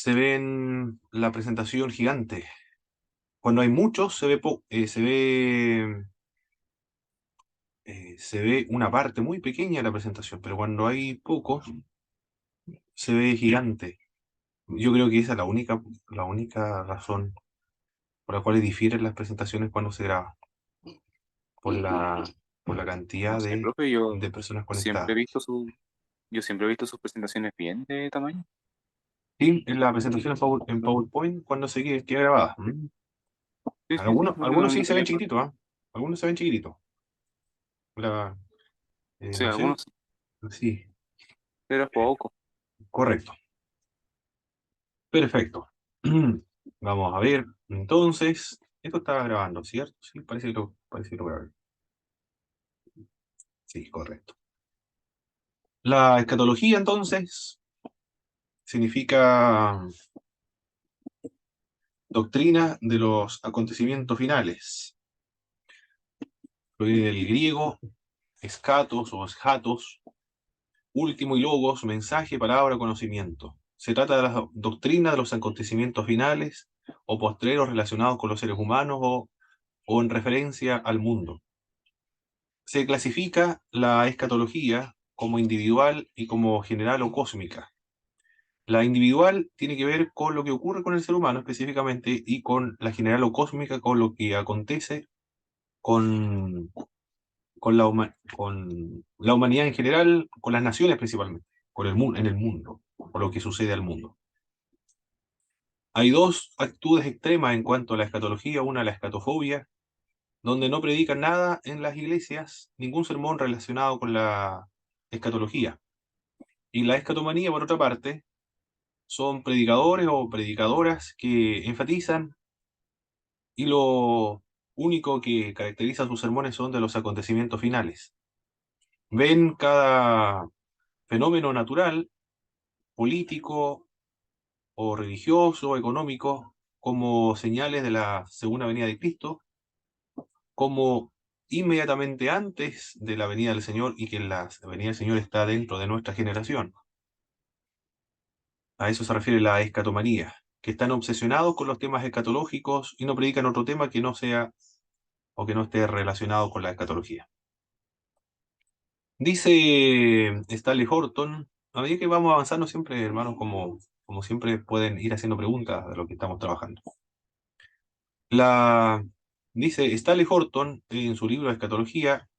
se ven la presentación gigante. Cuando hay muchos, se ve una parte muy pequeña de la presentación, pero cuando hay pocos, se ve gigante. Yo creo que esa es la única razón por la cual difieren las presentaciones cuando se graba, por la, por la No cantidad sé, de, profe, yo de personas siempre he conectadas. visto yo siempre he visto sus presentaciones bien de tamaño. Sí, en la presentación en PowerPoint, cuando queda grabada. Sí, sí, sí, Algunos, porque algunos sí no se ven tenía. chiquititos, ¿ah? Algunos se ven chiquititos. La- Sí, no sé, algunos sí, sí, pero es poco. correcto. Perfecto. Vamos a ver. Entonces, esto estaba grabando, ¿cierto? Sí, parece que lo grabé. Sí, correcto. La escatología, entonces, significa doctrina de los acontecimientos finales. Proviene del griego escatos o eschatos, último y logos, mensaje, palabra, conocimiento. Se trata de la doctrina de los acontecimientos finales o postreros relacionados con los seres humanos o en referencia al mundo. Se clasifica la escatología como individual y como general o cósmica. La individual tiene que ver con lo que ocurre con el ser humano específicamente y con la general o cósmica con lo que acontece con, con la humanidad en general, con las naciones principalmente, en el mundo, con lo que sucede al mundo. Hay dos actitudes extremas en cuanto a la escatología, una la escatofobia, donde no predican nada en las iglesias, ningún sermón relacionado con la escatología. Y la escatomanía, por otra parte, son predicadores o predicadoras que enfatizan y lo único que caracteriza sus sermones son de los acontecimientos finales. Ven cada fenómeno natural, político o religioso o económico como señales de la segunda venida de Cristo, como inmediatamente antes de la venida del Señor y que la venida del Señor está dentro de nuestra generación. A eso se refiere la escatomanía, que están obsesionados con los temas escatológicos y no predican otro tema que no sea o que no esté relacionado con la escatología. Dice Stanley Horton, a medida que vamos avanzando siempre, hermanos, como siempre pueden ir haciendo preguntas de lo que estamos trabajando. La, dice Stanley Horton en su libro de Escatología,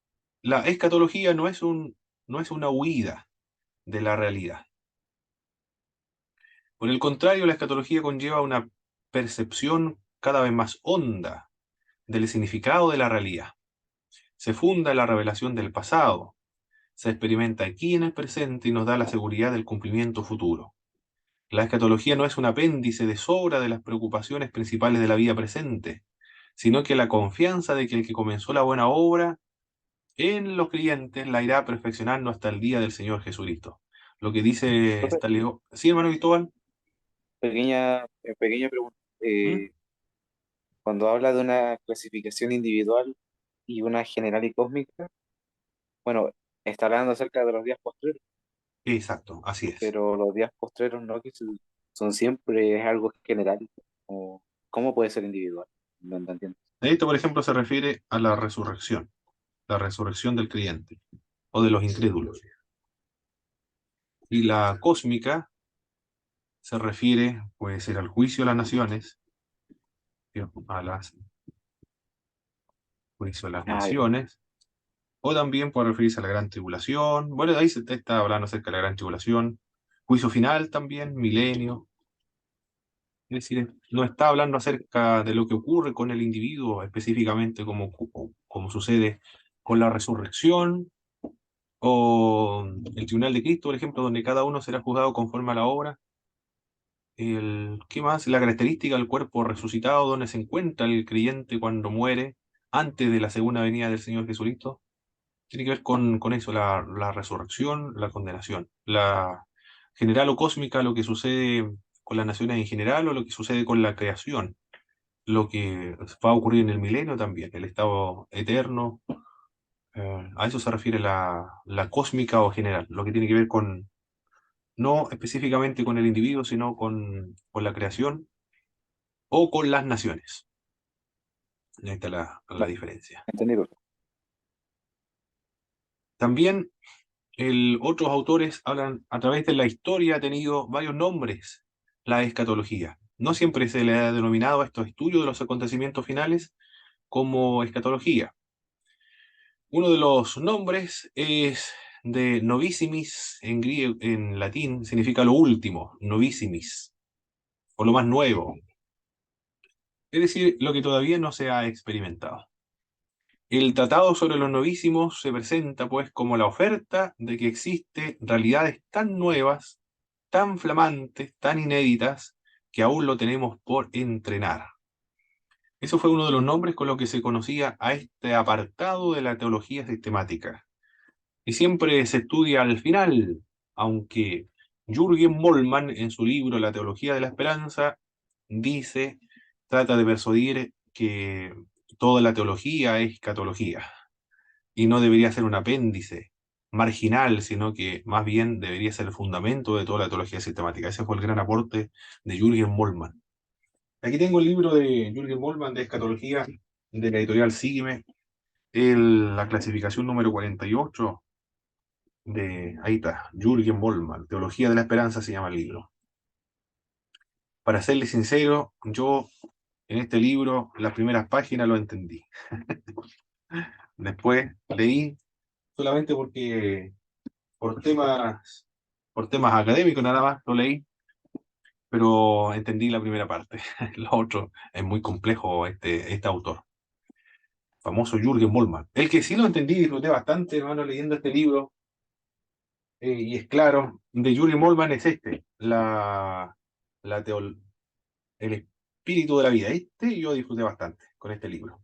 la escatología no es una huida de la realidad. Por el contrario, la escatología conlleva una percepción cada vez más honda del significado de la realidad. Se funda en la revelación del pasado, se experimenta aquí en el presente y nos da la seguridad del cumplimiento futuro. La escatología no es un apéndice de sobra de las preocupaciones principales de la vida presente, sino que la confianza de que el que comenzó la buena obra en los creyentes la irá perfeccionando hasta el día del Señor Jesucristo. Lo que dice Profe, esta leo. Sí, hermano Cristóbal. pequeña pregunta. ¿Mm? Cuando habla de una clasificación individual y una general y cósmica, bueno, está hablando acerca de los días postreros, Exacto, así es. pero los días postreros no, son siempre es algo general. O, ¿cómo puede ser individual? No entiendo. Esto, por ejemplo, se refiere a la resurrección del creyente o de los incrédulos. Y la cósmica se refiere, puede ser al juicio de las naciones, ¿sí? Juicio de las Ah, ya. naciones, o también puede referirse a la gran tribulación. Bueno, de ahí se te está hablando acerca de la gran tribulación, juicio final también, milenio. Es decir, no está hablando acerca de lo que ocurre con el individuo específicamente, como sucede con la resurrección o el tribunal de Cristo, por ejemplo, donde cada uno será juzgado conforme a la obra. ¿Qué más? La característica del cuerpo resucitado, donde se encuentra el creyente cuando muere, antes de la segunda venida del Señor Jesucristo. Tiene que ver con eso, la resurrección, la condenación. La general o cósmica, lo que sucede con las naciones en general o lo que sucede con la creación. Lo que va a ocurrir en el milenio también, el estado eterno. A eso se refiere la cósmica o general, lo que tiene que ver con no específicamente con el individuo, sino con la creación o con las naciones. Ahí está la Vale, diferencia. entendido. También otros autores hablan, a través de la historia ha tenido varios nombres la escatología. No siempre se le ha denominado a estos estudios de los acontecimientos finales como escatología. Uno de los nombres es de novissimis, en griego, en latín significa lo último, novissimis, o lo más nuevo, es decir, lo que todavía no se ha experimentado. El tratado sobre los novísimos se presenta pues como la oferta de que existen realidades tan nuevas, tan flamantes, tan inéditas, que aún lo tenemos por entrenar. Eso fue uno de los nombres con lo que se conocía a este apartado de la teología sistemática. Y siempre se estudia al final, aunque Jürgen Moltmann en su libro La teología de la esperanza dice, trata de persuadir que toda la teología es catología y no debería ser un apéndice marginal, sino que más bien debería ser el fundamento de toda la teología sistemática. Ese fue el gran aporte de Jürgen Moltmann. Aquí tengo el libro de Jürgen Moltmann de escatología de la editorial Sígueme, la clasificación número 48 ahí está, Jürgen Moltmann, Teología de la Esperanza se llama el libro. Para serle sincero, yo en este libro, las primeras páginas lo entendí. Después leí solamente por temas académicos nada más, lo leí, pero entendí la primera parte. Lo otro es muy complejo, este autor, famoso Jürgen Moltmann. El que sí lo entendí, disfruté bastante, hermano, leyendo este libro, y es claro, de Jürgen Moltmann es la teol- el espíritu de la vida. Yo disfruté bastante con este libro.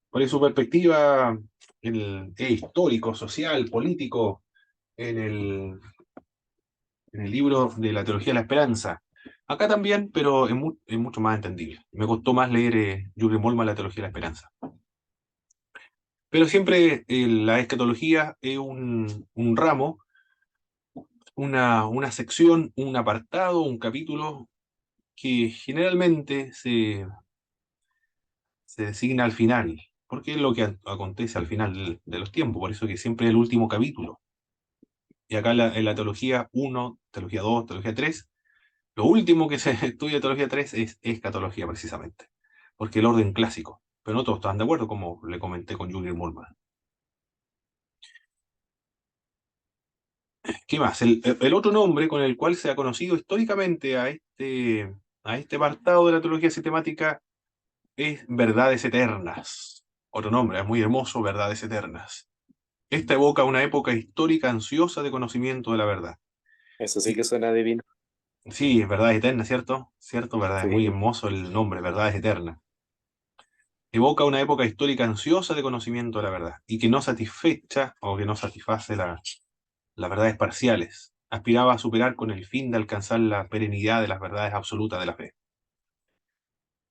Por su perspectiva histórico, social, político, en en el libro de la Teología de la Esperanza. Acá también, pero es mucho más entendible. Me costó más leer Jürgen Moltmann, la Teología de la Esperanza. Pero siempre la escatología es un ramo, una sección, un apartado, un capítulo que generalmente se designa al final, porque es lo que acontece al final de los tiempos, por eso que siempre es el último capítulo. Y acá en la teología 1, teología 2, teología 3, lo último que se estudia de teología 3 es escatología precisamente, porque el orden clásico, pero no todos están de acuerdo, como le comenté con Julian Moltmann. ¿Qué más? El otro nombre con el cual se ha conocido históricamente a este apartado de la teología sistemática es verdades eternas. Otro nombre, es muy hermoso, verdades eternas. Esta evoca una época histórica ansiosa de conocimiento de la verdad. Eso sí Y que suena divino. sí, verdades eternas, ¿cierto? Cierto, verdad, es muy Sí, hermoso el nombre, verdades eternas. Evoca una época histórica ansiosa de conocimiento de la verdad y que no satisfecha o que no satisface las verdades parciales. Aspiraba a superar con el fin de alcanzar la perennidad de las verdades absolutas de la fe.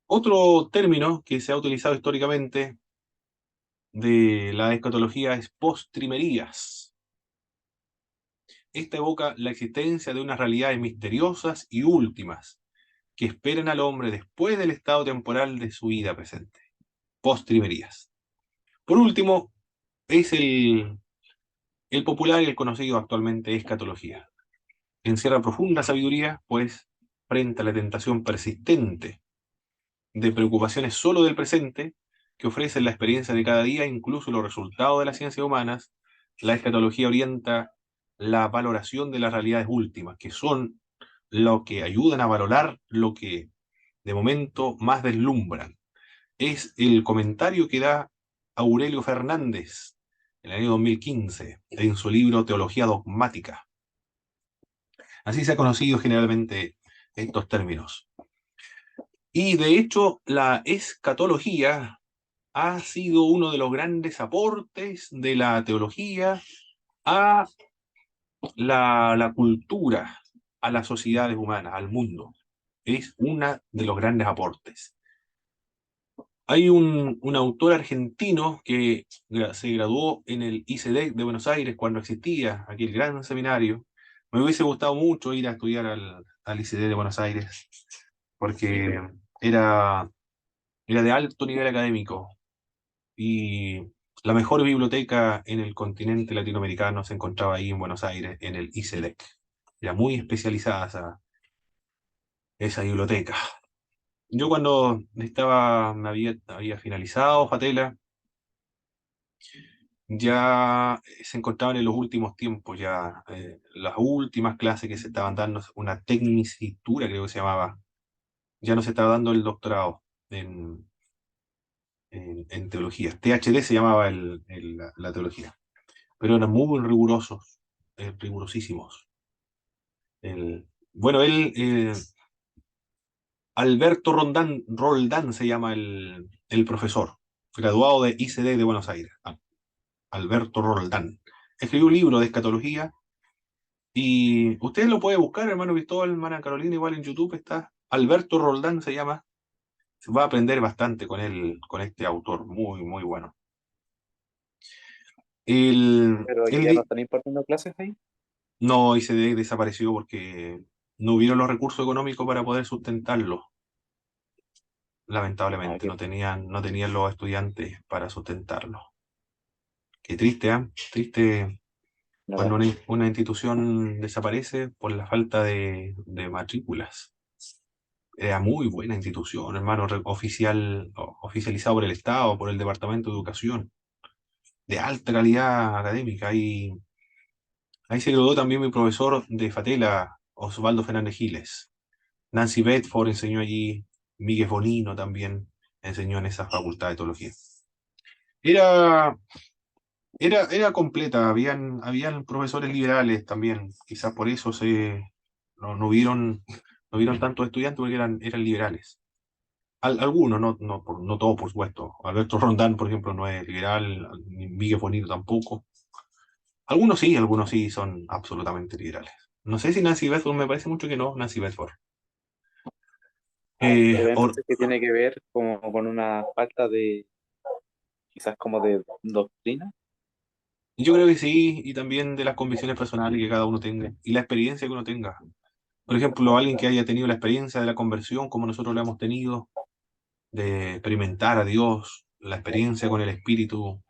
Otro término que se ha utilizado históricamente de la escatología es postrimerías. Esta evoca la existencia de unas realidades misteriosas y últimas que esperan al hombre después del estado temporal de su vida presente. Postrimerías. Por último, es el popular y el conocido actualmente escatología. Encierra profunda sabiduría, pues, frente a la tentación persistente de preocupaciones solo del presente, que ofrecen la experiencia de cada día, incluso los resultados de las ciencias humanas, la escatología orienta la valoración de las realidades últimas, que son lo que ayudan a valorar lo que de momento más deslumbran. Es el comentario que da Aurelio Fernández en el año 2015 en su libro Teología Dogmática. Así se ha conocido generalmente estos términos. Y de hecho, la escatología ha sido uno de los grandes aportes de la teología a la cultura, a las sociedades humanas, al mundo. Es uno de los grandes aportes. Hay un autor argentino que se graduó en el ICD de Buenos Aires cuando existía aquel gran seminario, Me hubiese gustado mucho ir a estudiar al ICD de Buenos Aires, porque era, era de alto nivel académico y la mejor biblioteca en el continente latinoamericano se encontraba ahí en Buenos Aires, en el ICDEC. Era muy especializada esa biblioteca. Yo cuando había finalizado Fatela, ya se encontraban en los últimos tiempos, ya las últimas clases que se estaban dando, una tecnicatura creo que se llamaba, ya no se estaba dando el doctorado en, en teología. THD se llamaba la teología, pero eran muy rigurosos, rigurosísimos. Bueno, Alberto Roldán se llama el profesor, graduado de ICD de Buenos Aires, Alberto Roldán. Escribió un libro de escatología y usted lo puede buscar, hermano Cristóbal, hermana Carolina, igual en YouTube está. Alberto Roldán se llama. Se va a aprender bastante con él, con este autor, muy, muy bueno. Pero Él ya no están impartiendo clases ahí. no, ICD desapareció porque no hubieron los recursos económicos para poder sustentarlo. Ah, Lamentablemente, no tenían los estudiantes para sustentarlo. Qué triste, ¿ah? Triste cuando no, una institución desaparece por la falta de matrículas. Era muy buena institución, hermano, oficializado por el Estado, por el Departamento de Educación, de alta calidad académica. Ahí se graduó también mi profesor de Fatela, Osvaldo Fernández Giles. Nancy Bedford enseñó allí, Miguel Bonino también enseñó en esa facultad de teología. Era, era completa, habían profesores liberales también, quizás por eso no vieron tantos estudiantes porque eran liberales. Algunos, no todos, por supuesto. Alberto Rondán, por ejemplo, no es liberal, ni Miguel Bonito tampoco. Algunos sí son absolutamente liberales. No sé si Nancy Bedford, me parece mucho que no, Nancy Bedford. pero Or- entonces que tiene que ver como con una falta de, quizás como de doctrina. yo creo que sí, y también de las convicciones personales que cada uno tenga y la experiencia que uno tenga. Por ejemplo, alguien que haya tenido la experiencia de la conversión, como nosotros la hemos tenido, de experimentar a Dios, la experiencia con el Espíritu,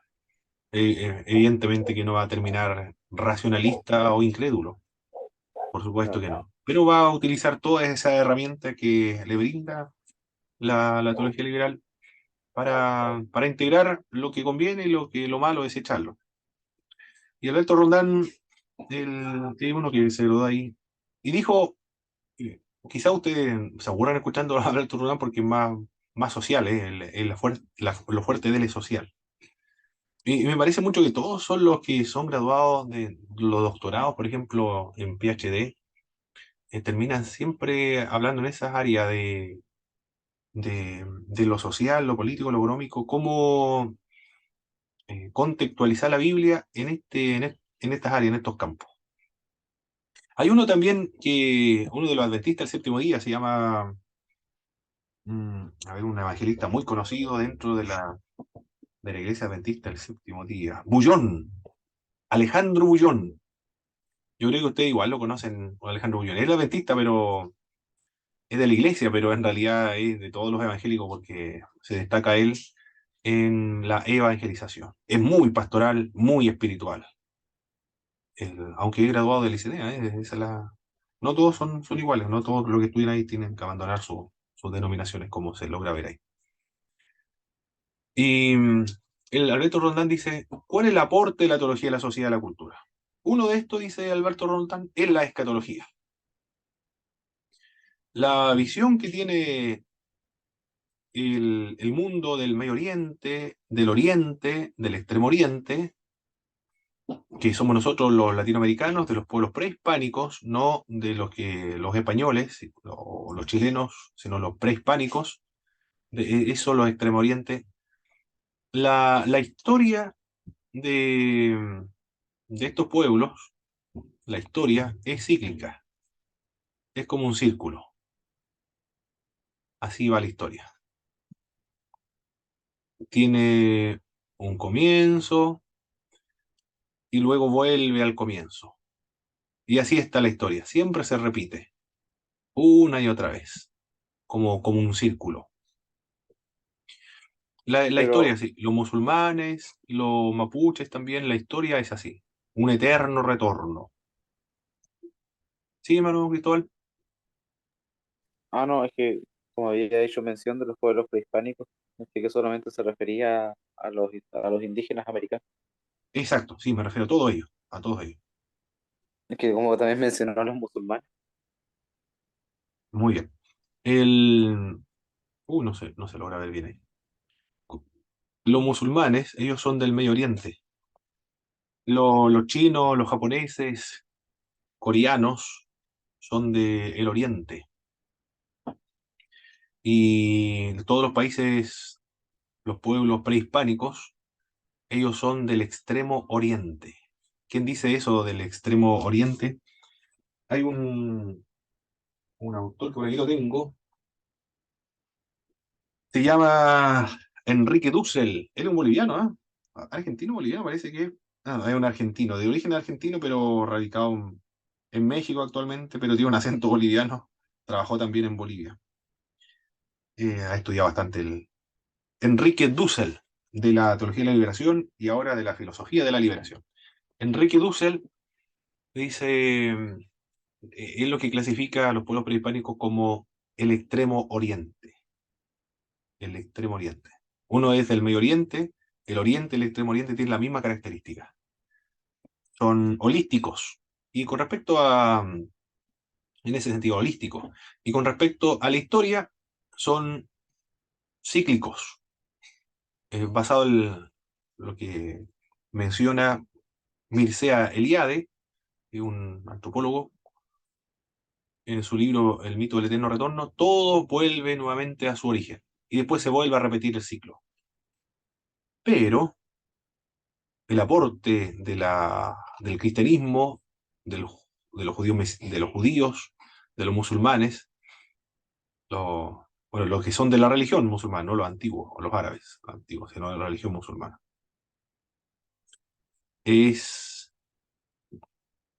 evidentemente que no va a terminar racionalista o incrédulo, por supuesto Claro. que no. Pero va a utilizar todas esas herramientas que le brinda la teología liberal para integrar lo que conviene y lo malo desecharlo. Y Alberto Rondán, es uno que se lo da ahí, y dijo, quizá ustedes se aburran escuchando a Alberto Rondán porque es más social, lo fuerte de él es social. Y me parece mucho que todos son los que son graduados de los doctorados, por ejemplo, en PhD, terminan siempre hablando en esas áreas de lo social, lo político, lo económico, cómo contextualizar la Biblia en estas áreas, en estos campos. Hay uno también uno de los adventistas del séptimo día, se llama, a ver, un evangelista muy conocido dentro de la iglesia adventista del séptimo día, Bullón, Alejandro Bullón. Yo creo que ustedes igual lo conocen, Alejandro Bullón. Es adventista, pero es de la iglesia, pero en realidad es de todos los evangélicos porque se destaca él en la evangelización. Es muy pastoral, muy espiritual. Aunque es graduado del ICD, no todos son iguales, no todos los que estudian ahí tienen que abandonar sus denominaciones, como se logra ver ahí. Y el Alberto Rondán dice, ¿cuál es el aporte de la teología a la sociedad y a la cultura? Uno de estos, dice Alberto Rondán, es la escatología. La visión que tiene el mundo del Medio Oriente, del Extremo Oriente, que somos nosotros los latinoamericanos, de los pueblos prehispánicos, no de los españoles o los chilenos, sino los prehispánicos, eso los Extremo Oriente. La historia de, de estos pueblos, la historia es cíclica, es como un círculo, así va la historia. Tiene un comienzo y luego vuelve al comienzo. Y así está la historia, siempre se repite, una y otra vez, como un círculo. La historia Pero, es así, los musulmanes, los mapuches también, la historia es así, un eterno retorno. ¿Sí, hermano Cristóbal? no, es que, como había hecho mención de los pueblos prehispánicos, es que solamente se refería a los indígenas americanos. Exacto, sí, me refiero a todo ello, a todos ellos. Es que, como también mencionó a los musulmanes, Muy bien. El... no se logra ver bien ahí. Los musulmanes, ellos son del Medio Oriente. Los chinos, los japoneses, coreanos, son del Oriente. Y todos los países, los pueblos prehispánicos, ellos son del extremo oriente. ¿Quién dice eso del extremo oriente? Hay un autor que por ahí lo tengo, se llama Enrique Dussel, él es un boliviano, ¿ah? Argentino, boliviano, parece que. Ah, es un argentino, de origen argentino, pero radicado en México actualmente, pero tiene un acento boliviano. Trabajó también en Bolivia. Ha estudiado bastante el Enrique Dussel, de la teología de la liberación y ahora de la filosofía de la liberación. Enrique Dussel dice, es lo que clasifica a los pueblos prehispánicos como el extremo oriente. El extremo oriente. Uno es del Medio Oriente, el Oriente y el extremo oriente tienen la misma característica. Son holísticos. Y con respecto a, en ese sentido, holísticos. Y con respecto a la historia, son cíclicos. Basado en lo que menciona Mircea Eliade, un antropólogo, en su libro El mito del eterno retorno, todo vuelve nuevamente a su origen. Y después se vuelve a repetir el ciclo. Pero el aporte del cristianismo, del- de los judíos, de los musulmanes, los, bueno, los que son de la religión musulmana, no los antiguos, o los árabes, los antiguos, sino de la religión musulmana. Es,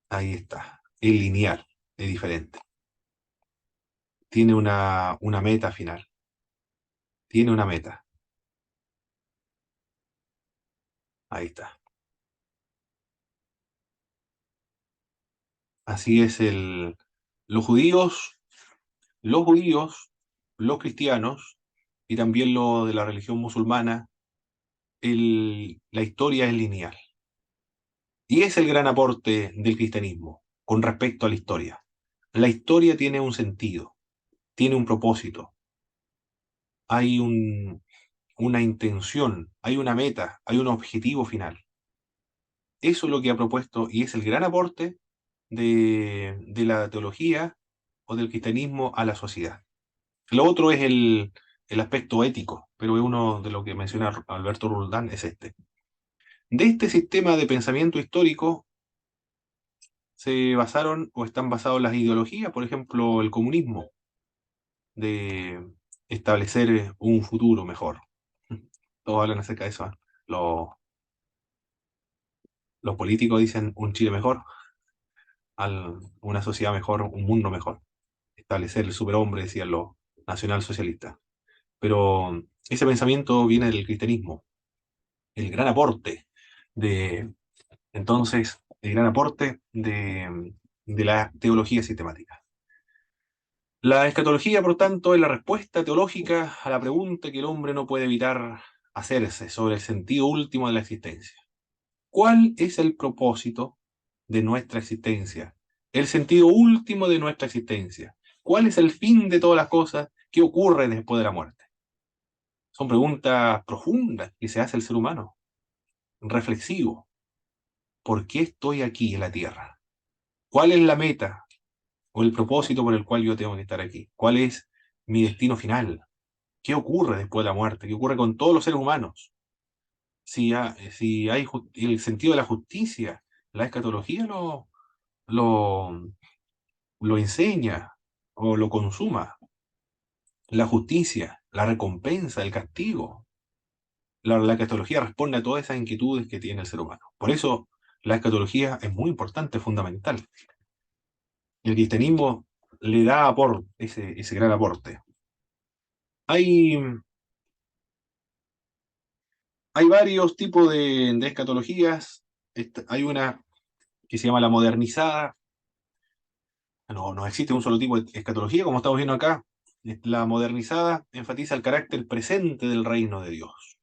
ahí está, es lineal, es diferente. Tiene una meta final, tiene una meta. Ahí está. Así es los judíos, los judíos, los cristianos y también lo de la religión musulmana, la historia es lineal. Y es el gran aporte del cristianismo con respecto a la historia. La historia tiene un sentido, tiene un propósito, hay una intención, hay una meta, hay un objetivo final. Eso es lo que ha propuesto y es el gran aporte de la teología o del cristianismo a la sociedad. Lo otro es el aspecto ético, pero es uno de lo que menciona Alberto Roldán, es este. De este sistema de pensamiento histórico se basaron o están basados las ideologías, por ejemplo, el comunismo, de establecer un futuro mejor. Todos hablan acerca de eso, ¿eh? Los, los políticos dicen un Chile mejor, una sociedad mejor, un mundo mejor. Establecer el superhombre, decían los nacionalsocialistas. Pero ese pensamiento viene del cristianismo, el gran aporte de, entonces, el gran aporte de la teología sistemática. La escatología, por tanto, es la respuesta teológica a la pregunta que el hombre no puede evitar hacerse sobre el sentido último de la existencia. ¿Cuál es el propósito de nuestra existencia? El sentido último de nuestra existencia. ¿Cuál es el fin de todas las cosas? ¿Qué ocurre después de la muerte? Son preguntas profundas que se hace el ser humano, reflexivo. ¿Por qué estoy aquí en la tierra? ¿Cuál es la meta o el propósito por el cual yo tengo que estar aquí? ¿Cuál es mi destino final? ¿Qué ocurre después de la muerte? ¿Qué ocurre con todos los seres humanos? Si hay el sentido de la justicia, la escatología lo, lo enseña o lo consuma. La justicia, la recompensa, el castigo. La escatología responde a todas esas inquietudes que tiene el ser humano. Por eso la escatología es muy importante, fundamental. El cristianismo le da ese gran aporte. Hay, hay varios tipos de escatologías. Hay una que se llama la modernizada. No existe un solo tipo de escatología, como estamos viendo acá. La modernizada enfatiza el carácter presente del reino de Dios.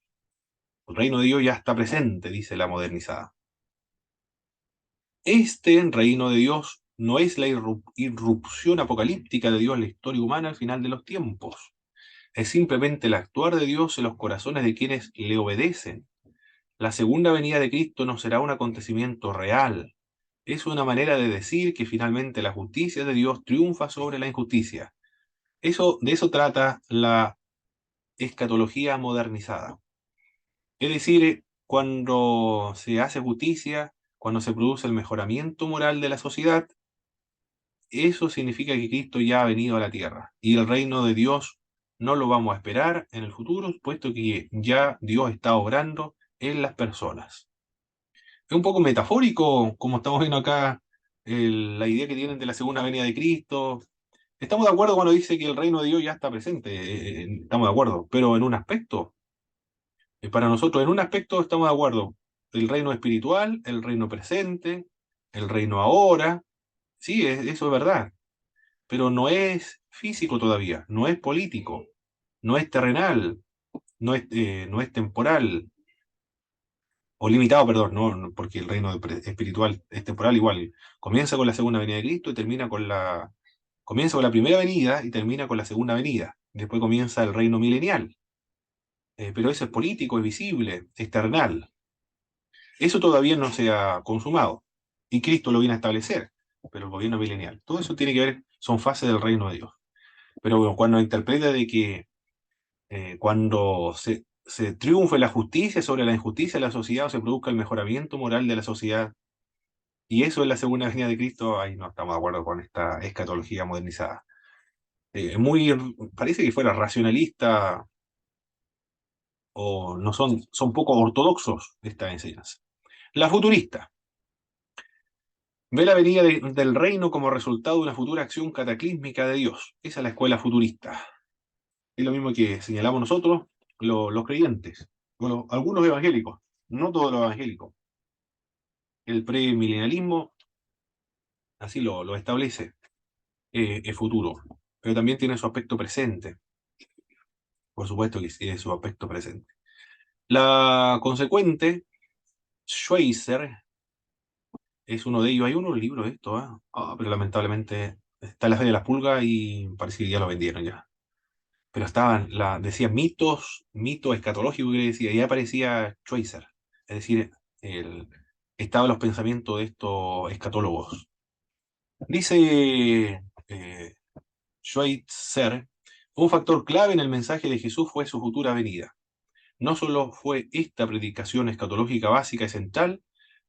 El reino de Dios ya está presente, dice la modernizada. Este reino de Dios no es la irrupción apocalíptica de Dios en la historia humana al final de los tiempos. Es simplemente el actuar de Dios en los corazones de quienes le obedecen. La segunda venida de Cristo no será un acontecimiento real. Es una manera de decir que finalmente la justicia de Dios triunfa sobre la injusticia. De eso trata la escatología modernizada. Es decir, cuando se hace justicia, cuando se produce el mejoramiento moral de la sociedad, eso significa que Cristo ya ha venido a la tierra y el reino de Dios no lo vamos a esperar en el futuro, puesto que ya Dios está obrando en las personas. Es un poco metafórico, como estamos viendo acá, la idea que tienen de la segunda venida de Cristo. Estamos de acuerdo cuando dice que el reino de Dios ya está presente, estamos de acuerdo, pero en un aspecto, para nosotros en un aspecto estamos de acuerdo, el reino espiritual, el reino presente, el reino ahora, sí, eso es verdad, pero no es físico todavía, no es político, no es terrenal, no es temporal, o limitado, perdón, porque el reino espiritual es temporal igual. Comienza con la segunda venida de Cristo y comienza con la primera venida y termina con la segunda venida. Después comienza el reino milenial. Pero eso es político, es visible, es terrenal. Eso todavía no se ha consumado. Y Cristo lo viene a establecer, pero el gobierno milenial. Todo eso tiene que ver, son fases del reino de Dios. Pero bueno, cuando interpreta de que cuando se triunfe la justicia sobre la injusticia de la sociedad o se produzca el mejoramiento moral de la sociedad, y eso es la segunda venida de Cristo, ahí no estamos de acuerdo con esta escatología modernizada. Parece que fuera racionalista o no son poco ortodoxos esta enseñanza. La futurista ve la venida del reino como resultado de una futura acción cataclísmica de Dios. Esa es la escuela futurista. Es lo mismo que señalamos nosotros, los creyentes, bueno, algunos evangélicos, no todos los evangélicos. El premilenialismo así lo establece, es futuro, pero también tiene su aspecto presente, por supuesto que tiene su aspecto presente. La consecuente, Schweizer, es uno de ellos. Hay unos libros de esto, ¿ah? Pero lamentablemente está en la Feria de las Pulgas y parece que ya lo vendieron ya. Pero decía mito escatológico que decía, y ahí aparecía Schweizer, es decir, el, estaban los pensamientos de estos escatólogos. Dice Schweitzer, un factor clave en el mensaje de Jesús fue su futura venida. No solo fue esta predicación escatológica básica y central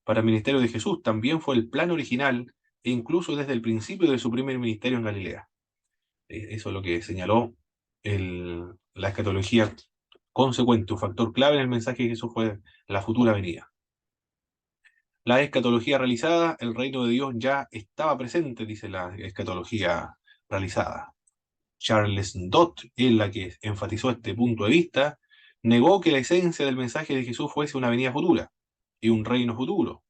para el ministerio de Jesús, también fue el plan original e incluso desde el principio de su primer ministerio en Galilea. Eso es lo que señaló la escatología consecuente. Un factor clave en el mensaje de Jesús fue la futura venida. La escatología realizada, el reino de Dios ya estaba presente, dice la escatología realizada. Charles Dott, en la que enfatizó este punto de vista, negó que la esencia del mensaje de Jesús fuese una venida futura y un reino futuro.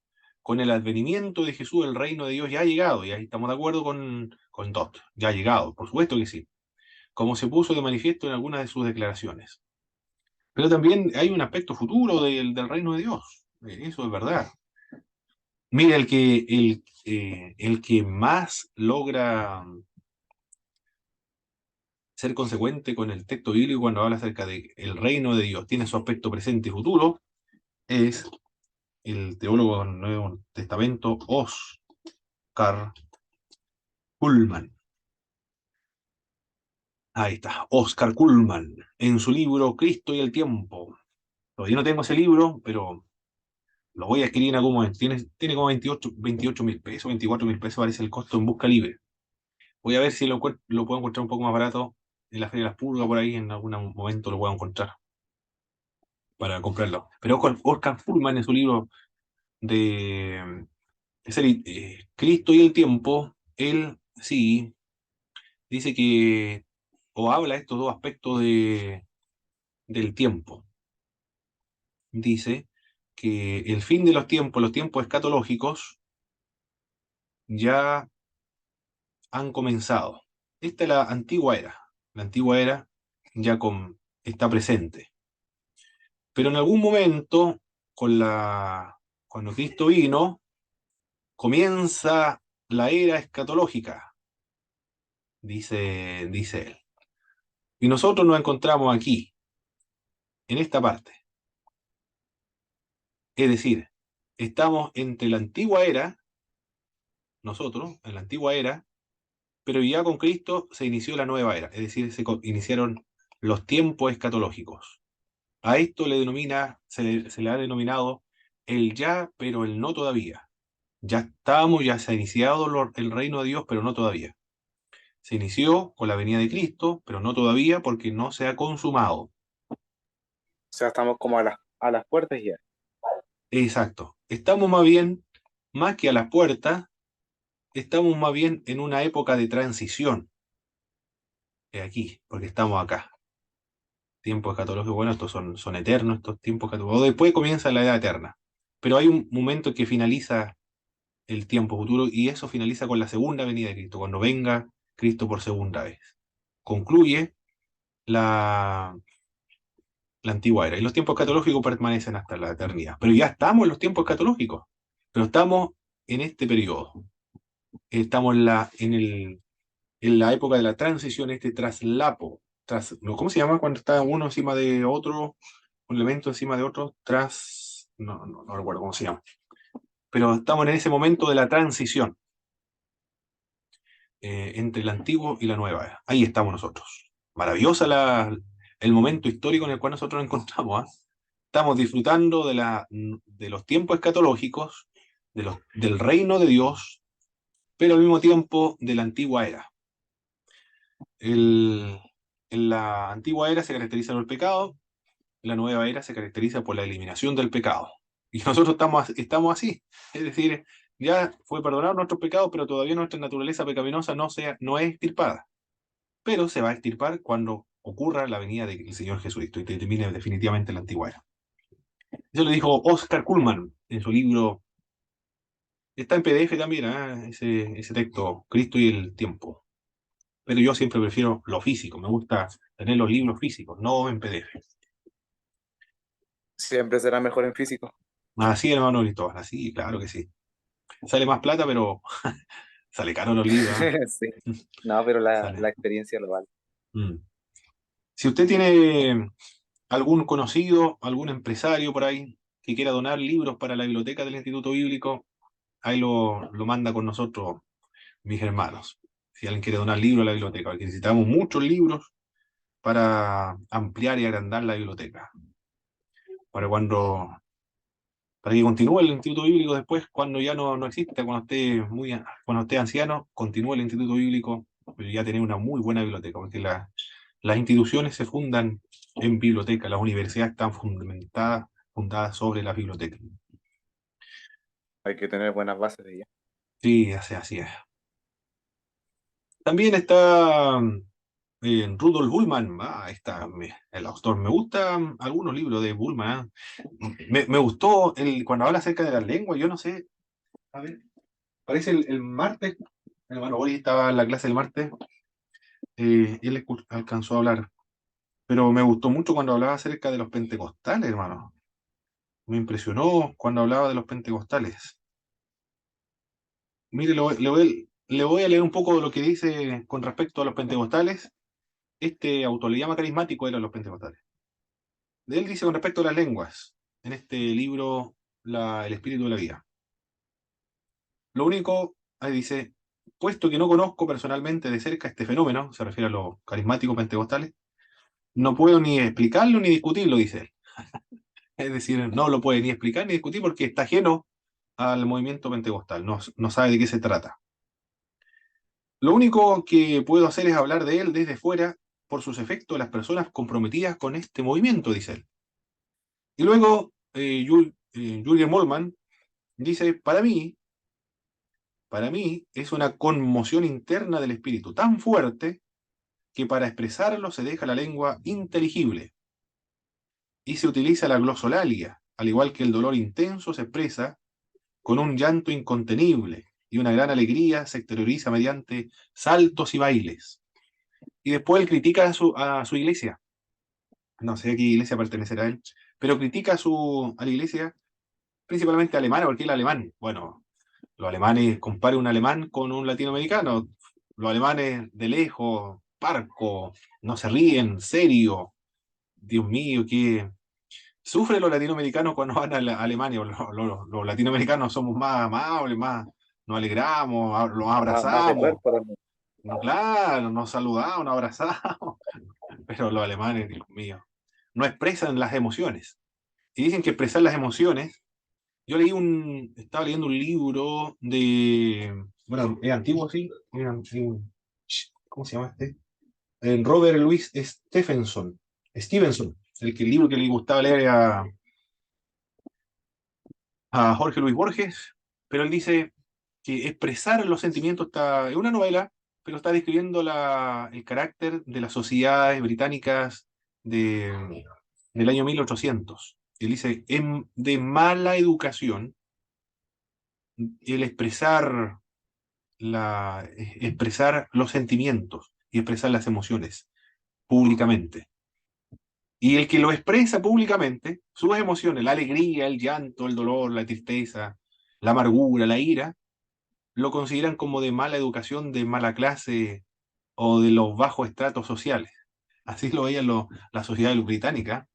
Con el advenimiento de Jesús, el reino de Dios ya ha llegado, y ahí estamos de acuerdo con Dott, ya ha llegado, por supuesto que sí, como se puso de manifiesto en algunas de sus declaraciones. Pero también hay un aspecto futuro del reino de Dios, eso es verdad. Mire, el que más logra ser consecuente con el texto bíblico cuando habla acerca del reino de Dios, tiene su aspecto presente y futuro, es el teólogo del Nuevo Testamento, Oscar Cullmann. Ahí está, Oscar Cullmann, en su libro Cristo y el tiempo. Todavía no tengo ese libro, pero lo voy a escribir en algún momento. Tiene como 28.000 pesos, 24.000 pesos parece el costo en busca libre. Voy a ver si lo puedo encontrar un poco más barato en la Feria de las Pulgas, por ahí en algún momento lo puedo encontrar para comprarlo. Pero Oscar Cullmann en su libro de Cristo y el tiempo, él Sí, dice que, o habla estos dos aspectos del tiempo. Dice que el fin de los tiempos escatológicos, ya han comenzado. Esta es la antigua era. La antigua era ya está presente. Pero en algún momento, cuando Cristo vino, comienza la era escatológica, dice él. Y nosotros nos encontramos aquí, en esta parte. Es decir, estamos entre la antigua era, nosotros, en la antigua era, pero ya con Cristo se inició la nueva era, es decir, iniciaron los tiempos escatológicos. A esto se le ha denominado el ya, pero el no todavía. Ya estamos, ya se ha iniciado el reino de Dios, pero no todavía. Se inició con la venida de Cristo, pero no todavía porque no se ha consumado. O sea, estamos como a las puertas ya. Exacto. Estamos más bien, más que a las puertas, estamos más bien en una época de transición. Aquí, porque estamos acá. Tiempos escatológicos, bueno, estos son eternos, estos tiempos escatológicos. Después comienza la edad eterna. Pero hay un momento en que finaliza el tiempo futuro y eso finaliza con la segunda venida de Cristo, cuando venga Cristo por segunda vez. Concluye la, la antigua era. Y los tiempos escatológicos permanecen hasta la eternidad. Pero ya estamos en los tiempos escatológicos. Pero estamos en este periodo. Estamos en la época de la transición, este traslapo. No, ¿cómo se llama cuando está uno encima de otro? Un elemento encima de otro. No recuerdo cómo se llama. Pero estamos en ese momento de la transición entre el antiguo y la nueva era. Ahí estamos nosotros. Maravillosa el momento histórico en el cual nosotros nos encontramos. ¿Ah? Estamos disfrutando de los tiempos escatológicos, del reino de Dios, pero al mismo tiempo de la antigua era. El- en la antigua era se caracteriza por el pecado, la nueva era se caracteriza por la eliminación del pecado. Y nosotros estamos así. Es decir, ya fue perdonado nuestros pecados, pero todavía nuestra naturaleza pecaminosa no es extirpada. Pero se va a extirpar cuando ocurra la venida del Señor Jesucristo y termine definitivamente la antigua era. Eso lo dijo Oscar Kuhlman en su libro. Está en PDF también, ¿ah? Ese texto, Cristo y el tiempo. Pero yo siempre prefiero lo físico, me gusta tener los libros físicos, no en PDF. Siempre será mejor en físico. Así, hermano Cristóbal, así, claro que sí. Sale más plata, pero sale caro los libros, ¿ah? Sí. No, pero la Sale. experiencia lo vale. Mm. Si usted tiene algún conocido, algún empresario por ahí que quiera donar libros para la biblioteca del Instituto Bíblico, ahí lo manda con nosotros, mis hermanos. Si alguien quiere donar libros a la biblioteca, porque necesitamos muchos libros para ampliar y agrandar la biblioteca. Para cuando, para que continúe el Instituto Bíblico después, cuando ya no exista, cuando esté anciano, continúe el Instituto Bíblico, pero ya tener una muy buena biblioteca, porque las instituciones se fundan en biblioteca, las universidades están fundadas sobre las bibliotecas. Hay que tener buenas bases de ella. Sí, así es. También está Rudolf Bullmann, está el autor. Me gustan algunos libros de Bullmann. Me gustó cuando habla acerca de las lenguas, yo no sé, a ver, parece el martes, el hermano Boris estaba en la clase del martes, él alcanzó a hablar, pero me gustó mucho cuando hablaba acerca de los pentecostales, hermano. Me impresionó cuando hablaba de los pentecostales. Mire, le voy a leer un poco de lo que dice con respecto a los pentecostales. Este autor le llama carismático a los pentecostales. De él dice con respecto a las lenguas, en este libro, El Espíritu de la Vida. Lo único, ahí dice, puesto que no conozco personalmente de cerca este fenómeno, se refiere a los carismáticos pentecostales, no puedo ni explicarlo ni discutirlo, dice él. Es decir, no lo puede ni explicar ni discutir porque está ajeno al movimiento pentecostal, no sabe de qué se trata. Lo único que puedo hacer es hablar de él desde fuera por sus efectos a las personas comprometidas con este movimiento, dice él. Y luego, Julian Molman dice, para mí, Para mí es una conmoción interna del espíritu tan fuerte que para expresarlo se deja la lengua inteligible y se utiliza la glosolalia, al igual que el dolor intenso se expresa con un llanto incontenible y una gran alegría se exterioriza mediante saltos y bailes. Y después él critica a su iglesia, no sé a qué iglesia pertenecerá él, pero critica a la iglesia principalmente alemana, porque él es alemán. Bueno, los alemanes, compare un alemán con un latinoamericano, los alemanes de lejos, parco, no se ríen, serio, Dios mío, que sufren los latinoamericanos cuando van a Alemania. Los latinoamericanos somos más amables, más nos alegramos, los Más de abrazamos, cuerpo también. no, claro, nos saludamos, nos abrazamos, pero los alemanes, Dios mío, no expresan las emociones. Y dicen que expresar las emociones, estaba leyendo un libro bueno, es antiguo, sí, ¿cómo se llama este? Robert Louis Stevenson, el libro que le gustaba leer a Jorge Luis Borges, pero él dice que expresar los sentimientos es una novela, pero está describiendo el carácter de las sociedades británicas del año 1800. Él dice, de mala educación el expresar los sentimientos y expresar las emociones públicamente. Y el que lo expresa públicamente, sus emociones, la alegría, el llanto, el dolor, la tristeza, la amargura, la ira, lo consideran como de mala educación, de mala clase o de los bajos estratos sociales. Así lo veían la sociedad británica.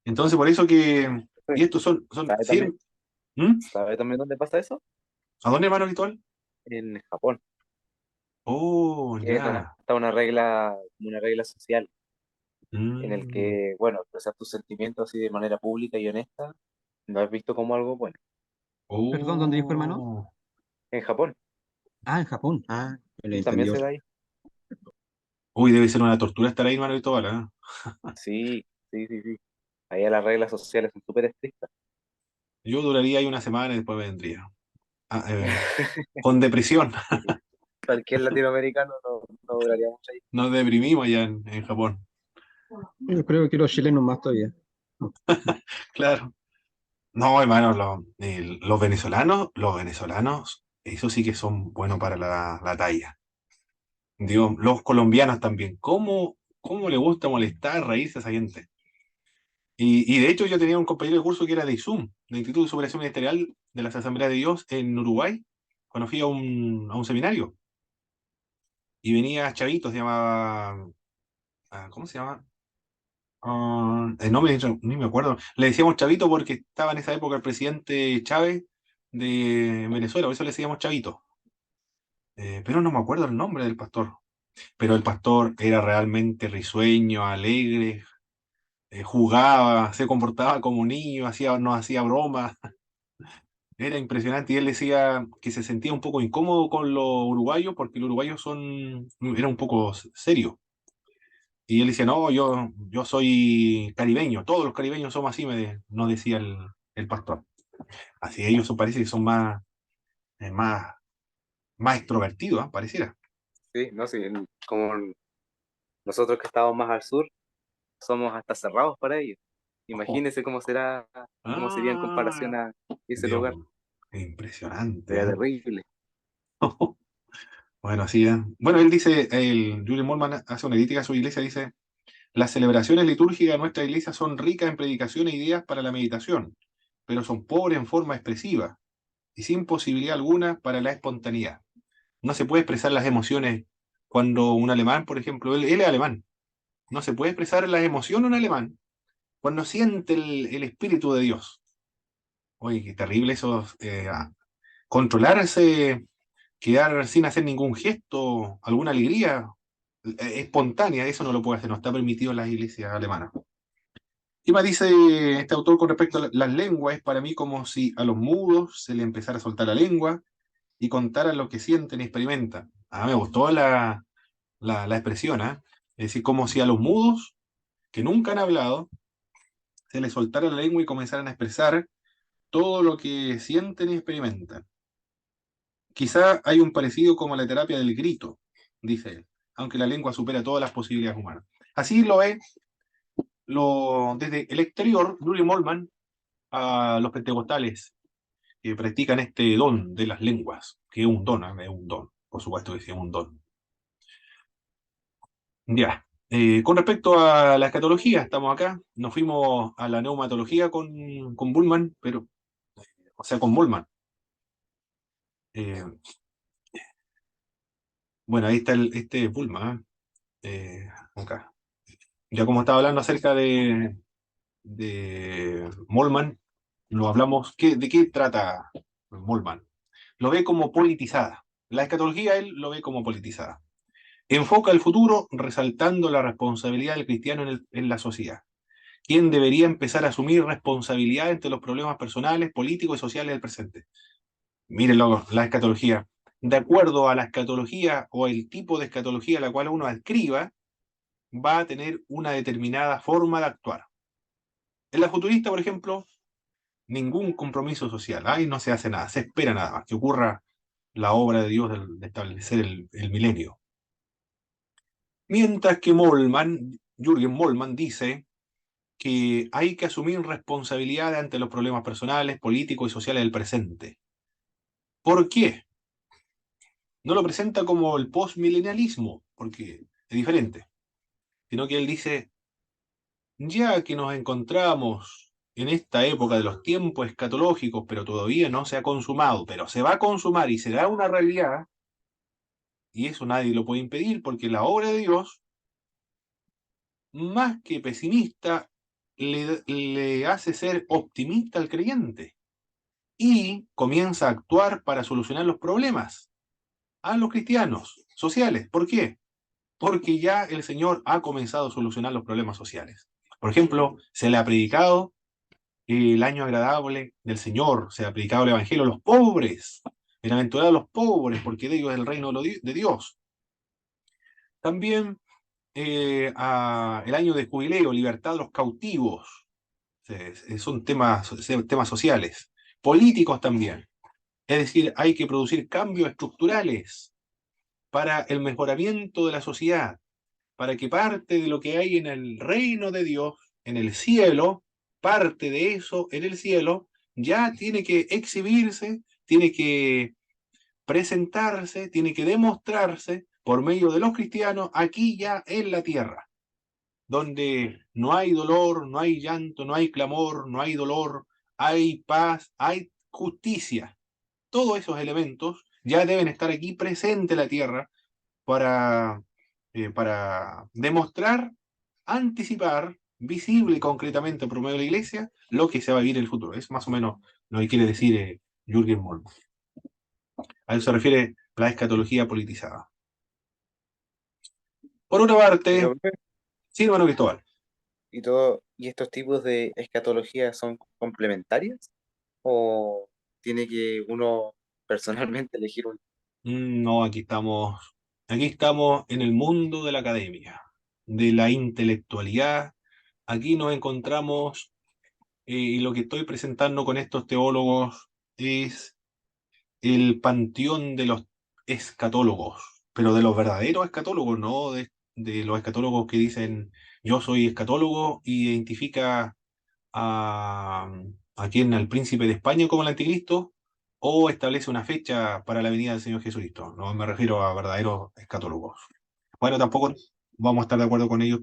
Entonces, por eso que... Sí. Y estos ¿Sabe sí, también, ¿Mm? sabe también dónde pasa eso? ¿A dónde, hermano Ritual? En Japón, Oh, que es ya. hasta una regla social en el Mm. que, bueno, expresar tus sentimientos así de manera pública y honesta no es visto como algo bueno. Perdón, ¿dónde dijo hermano? Oh. En Japón, Ah, en Japón. Ah, yo le y también entendí se otro. da ahí. Uy, debe ser una tortura estar ahí, hermano Ritual, ¿eh? Sí, sí, sí, sí. Ahí las reglas sociales son súper estrictas. Yo duraría ahí una semana y después vendría. Ah, con depresión. Sí. Cualquier latinoamericano no duraría mucho ahí. Nos deprimimos allá en Japón. Yo creo que los chilenos más todavía. Claro. No, hermano, los venezolanos, eso sí que son buenos para la talla. Dios, los colombianos también. ¿Cómo le gusta molestar, reírse a esa gente? Y de hecho yo tenía un compañero de curso que era de ISUM, de Instituto de Superación Ministerial de las Asambleas de Dios en Uruguay, cuando fui a un seminario. Y venía Chavito, se llamaba, ¿cómo se llama? No ni me acuerdo. Le decíamos Chavito porque estaba en esa época el presidente Chávez de Venezuela, por eso le decíamos Chavito. Pero no me acuerdo el nombre del pastor. Pero el pastor era realmente risueño, alegre, jugaba, se comportaba como un niño, nos hacía bromas. Era impresionante. Y él decía que se sentía un poco incómodo con los uruguayos porque los uruguayos era un poco serios. Y él decía, no, yo soy caribeño, todos los caribeños somos así, nos decía el pastor. Así ellos parece que son más, más extrovertidos, ¿ah? Pareciera. Sí, no, sí, como nosotros que estamos más al sur, somos hasta cerrados para ellos. Ojo. Imagínense cómo sería en comparación Ah, a ese Dios, lugar. impresionante, Sería ¿eh? terrible. Bueno, así es. Bueno, él dice, Julian Molman hace una crítica a su iglesia, dice, las celebraciones litúrgicas de nuestra iglesia son ricas en predicaciones e ideas para la meditación, pero son pobres en forma expresiva y sin posibilidad alguna para la espontaneidad. No se puede expresar las emociones cuando un alemán, por ejemplo, él es alemán, no se puede expresar las emociones un alemán cuando siente el Espíritu de Dios. Oye, qué terrible eso, controlarse, quedar sin hacer ningún gesto, alguna alegría espontánea, eso no lo puede hacer, no está permitido en las iglesias alemanas. Y más dice este autor con respecto a las lenguas, es para mí como si a los mudos se le empezara a soltar la lengua y contaran lo que sienten y experimentan. Me gustó la expresión, ¿eh? Es decir, como si a los mudos que nunca han hablado se les soltara la lengua y comenzaran a expresar todo lo que sienten y experimentan. Quizá hay un parecido como la terapia del grito, dice él, aunque la lengua supera todas las posibilidades humanas. Así lo es desde el exterior, Julian Moltmann, a los pentecostales que practican este don de las lenguas, que es un don, por supuesto que sí, es un don. Ya. Con respecto a la escatología, estamos acá, nos fuimos a la neumatología con Bullman, pero, o sea, con Moltmann. Eh, bueno, ahí está este Bullman, acá. Ya como estaba hablando acerca de Moltmann, lo hablamos, ¿de qué trata Moltmann? Lo ve como politizada. La escatología él lo ve como politizada. Enfoca el futuro resaltando la responsabilidad del cristiano en la sociedad, quien debería empezar a asumir responsabilidad ante los problemas personales, políticos y sociales del presente. Mírenlo, la escatología. De acuerdo a la escatología o el tipo de escatología a la cual uno adscriba, va a tener una determinada forma de actuar. En la futurista, por ejemplo, ningún compromiso social. Ahí no se hace nada, se espera nada más, que ocurra la obra de Dios de establecer el milenio. Mientras que Jürgen Moltmann dice que hay que asumir responsabilidad ante los problemas personales, políticos y sociales del presente. ¿Por qué? No lo presenta como el postmilenialismo, porque es diferente, sino que él dice, ya que nos encontramos en esta época de los tiempos escatológicos, pero todavía no se ha consumado, pero se va a consumar y será una realidad, y eso nadie lo puede impedir, porque la obra de Dios, más que pesimista, le hace ser optimista al creyente y comienza a actuar para solucionar los problemas a los cristianos sociales. ¿Por qué? Porque ya el Señor ha comenzado a solucionar los problemas sociales. Por ejemplo, se le ha predicado el año agradable del Señor, se ha predicado el Evangelio a los pobres, bienaventurados los pobres, porque de ellos es el reino de Dios. También el año de jubileo, libertad de los cautivos, son temas sociales, políticos también. Es decir, hay que producir cambios estructurales para el mejoramiento de la sociedad, para que parte de lo que hay en el reino de Dios, en el cielo, parte de eso en el cielo, ya tiene que exhibirse, tiene que presentarse, tiene que demostrarse por medio de los cristianos aquí ya en la tierra, donde no hay dolor, no hay llanto, no hay clamor, no hay dolor, hay paz, hay justicia. Todos esos elementos ya deben estar aquí presentes en la tierra para demostrar, anticipar, visible y concretamente por medio de la iglesia, lo que se va a vivir en el futuro. Es más o menos lo que quiere decir Jürgen Moltmann. A eso se refiere la escatología politizada. Por otra parte, Pero, sí, hermano Cristóbal. ¿y estos tipos de escatología son complementarias? ¿O tiene que uno personalmente elegir un... No, aquí estamos en el mundo de la academia, de la intelectualidad. Aquí nos encontramos, y lo que estoy presentando con estos teólogos es el panteón de los escatólogos, pero de los verdaderos escatólogos, no de los escatólogos que dicen yo soy escatólogo y identifica a, a quien, al príncipe de España como el anticristo, o establece una fecha para la venida del Señor Jesucristo. No me refiero a verdaderos escatólogos. Bueno, tampoco vamos a estar de acuerdo con ellos,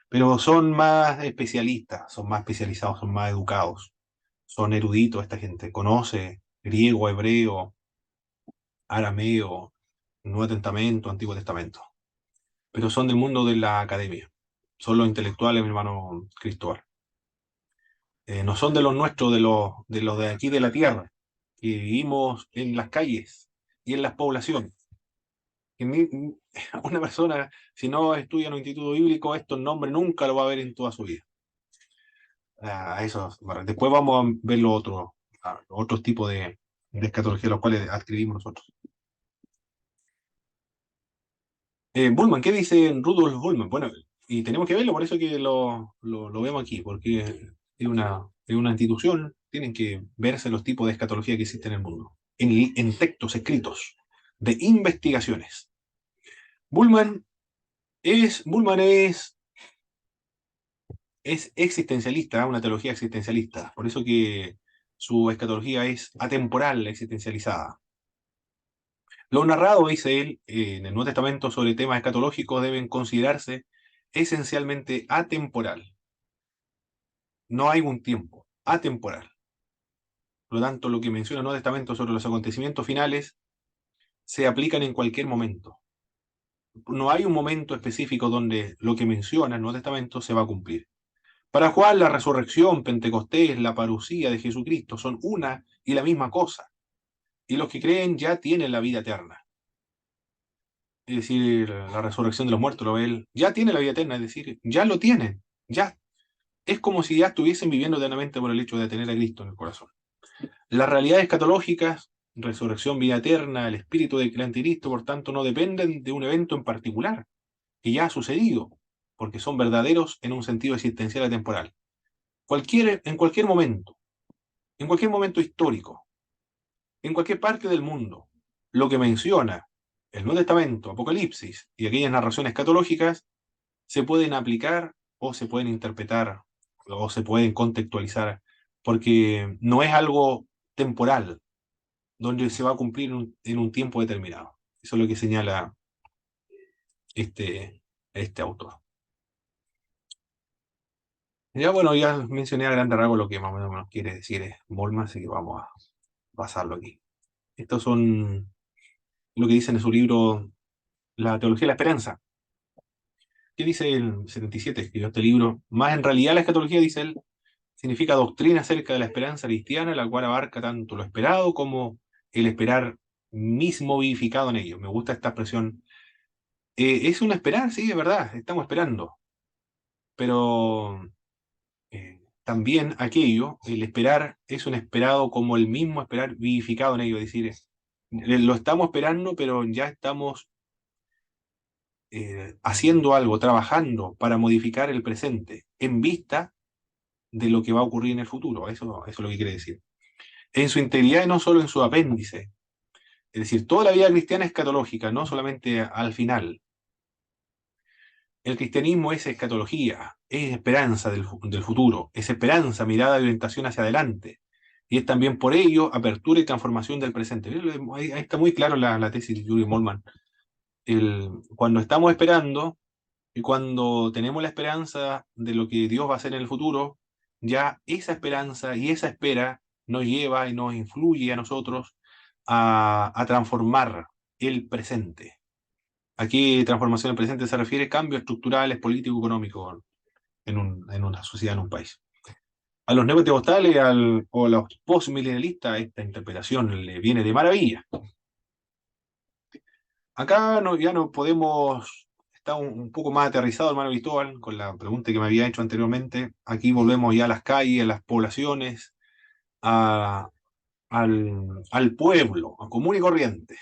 pero son más especialistas, son más especializados, son más educados, son eruditos esta gente, conoce griego, hebreo, arameo, Nuevo Testamento, Antiguo Testamento, pero son del mundo de la academia, son los intelectuales, mi hermano Cristóbal. No son de los nuestros, de los de aquí de la tierra, que vivimos en las calles y en las poblaciones. Que una persona, si no estudia en un instituto bíblico, estos nombres nunca lo va a ver en toda su vida. Eso, bueno, después vamos a ver otros tipos de escatología, los cuales adquirimos nosotros. Bullman, ¿qué dice Rudolf Bullman? Bueno, y tenemos que verlo, por eso que lo vemos aquí, porque es una institución, tienen que verse los tipos de escatología que existen en el mundo. en textos escritos de investigaciones. Bullman es existencialista, una teología existencialista, por eso que su escatología es atemporal, existencializada. Lo narrado, dice él, en el Nuevo Testamento sobre temas escatológicos deben considerarse esencialmente atemporal. No hay un tiempo, atemporal. Por lo tanto, lo que menciona el Nuevo Testamento sobre los acontecimientos finales se aplican en cualquier momento. No hay un momento específico donde lo que menciona el Nuevo Testamento se va a cumplir. Para Juan, la resurrección, Pentecostés, la parucía de Jesucristo son una y la misma cosa. Y los que creen ya tienen la vida eterna. Es decir, la resurrección de los muertos, lo ve él, ya tiene la vida eterna, es decir, ya lo tienen, ya. Es como si ya estuviesen viviendo eternamente por el hecho de tener a Cristo en el corazón. Las realidades escatológicas, resurrección, vida eterna, el espíritu del anticristo, por tanto, no dependen de un evento en particular, que ya ha sucedido, porque son verdaderos en un sentido existencial y temporal. En cualquier momento histórico, en cualquier parte del mundo, lo que menciona el Nuevo Testamento, Apocalipsis y aquellas narraciones escatológicas se pueden aplicar o se pueden interpretar o se pueden contextualizar, porque no es algo temporal, donde se va a cumplir en un tiempo determinado. Eso es lo que señala este autor. Ya bueno, ya mencioné a grandes rasgos lo que más o menos quiere decir Bolman, así que vamos a pasarlo aquí. Estos son lo que dice en su libro La teología de la esperanza. ¿Qué dice el 77? Escribió este libro. Más en realidad la escatología, dice él, significa doctrina acerca de la esperanza cristiana, la cual abarca tanto lo esperado como el esperar mismo vivificado en ello. Me gusta esta expresión. Es un esperar, sí, es verdad, estamos esperando. Pero también aquello, el esperar, es un esperado como el mismo esperar vivificado en ello. Es decir, lo estamos esperando, pero ya estamos haciendo algo, trabajando para modificar el presente en vista de lo que va a ocurrir en el futuro. Eso es lo que quiere decir. En su integridad y no solo en su apéndice. Es decir, toda la vida cristiana es escatológica, no solamente al final. El cristianismo es escatología, es esperanza del futuro, es esperanza, mirada y orientación hacia adelante. Y es también por ello apertura y transformación del presente. Ahí está muy claro la tesis de Julius Moltmann. Cuando estamos esperando y cuando tenemos la esperanza de lo que Dios va a hacer en el futuro, ya esa esperanza y esa espera nos lleva y nos influye a nosotros a transformar el presente. ¿A qué transformación del presente se refiere? Cambios estructurales, políticos, económicos en una sociedad, en un país. A los neopentecostales o a los postmilenialistas esta interpretación le viene de maravilla. Acá ya no podemos, está un poco más aterrizado, hermano Cristóbal, con la pregunta que me había hecho anteriormente. Aquí volvemos ya a las calles, a las poblaciones, al pueblo, a común y corriente.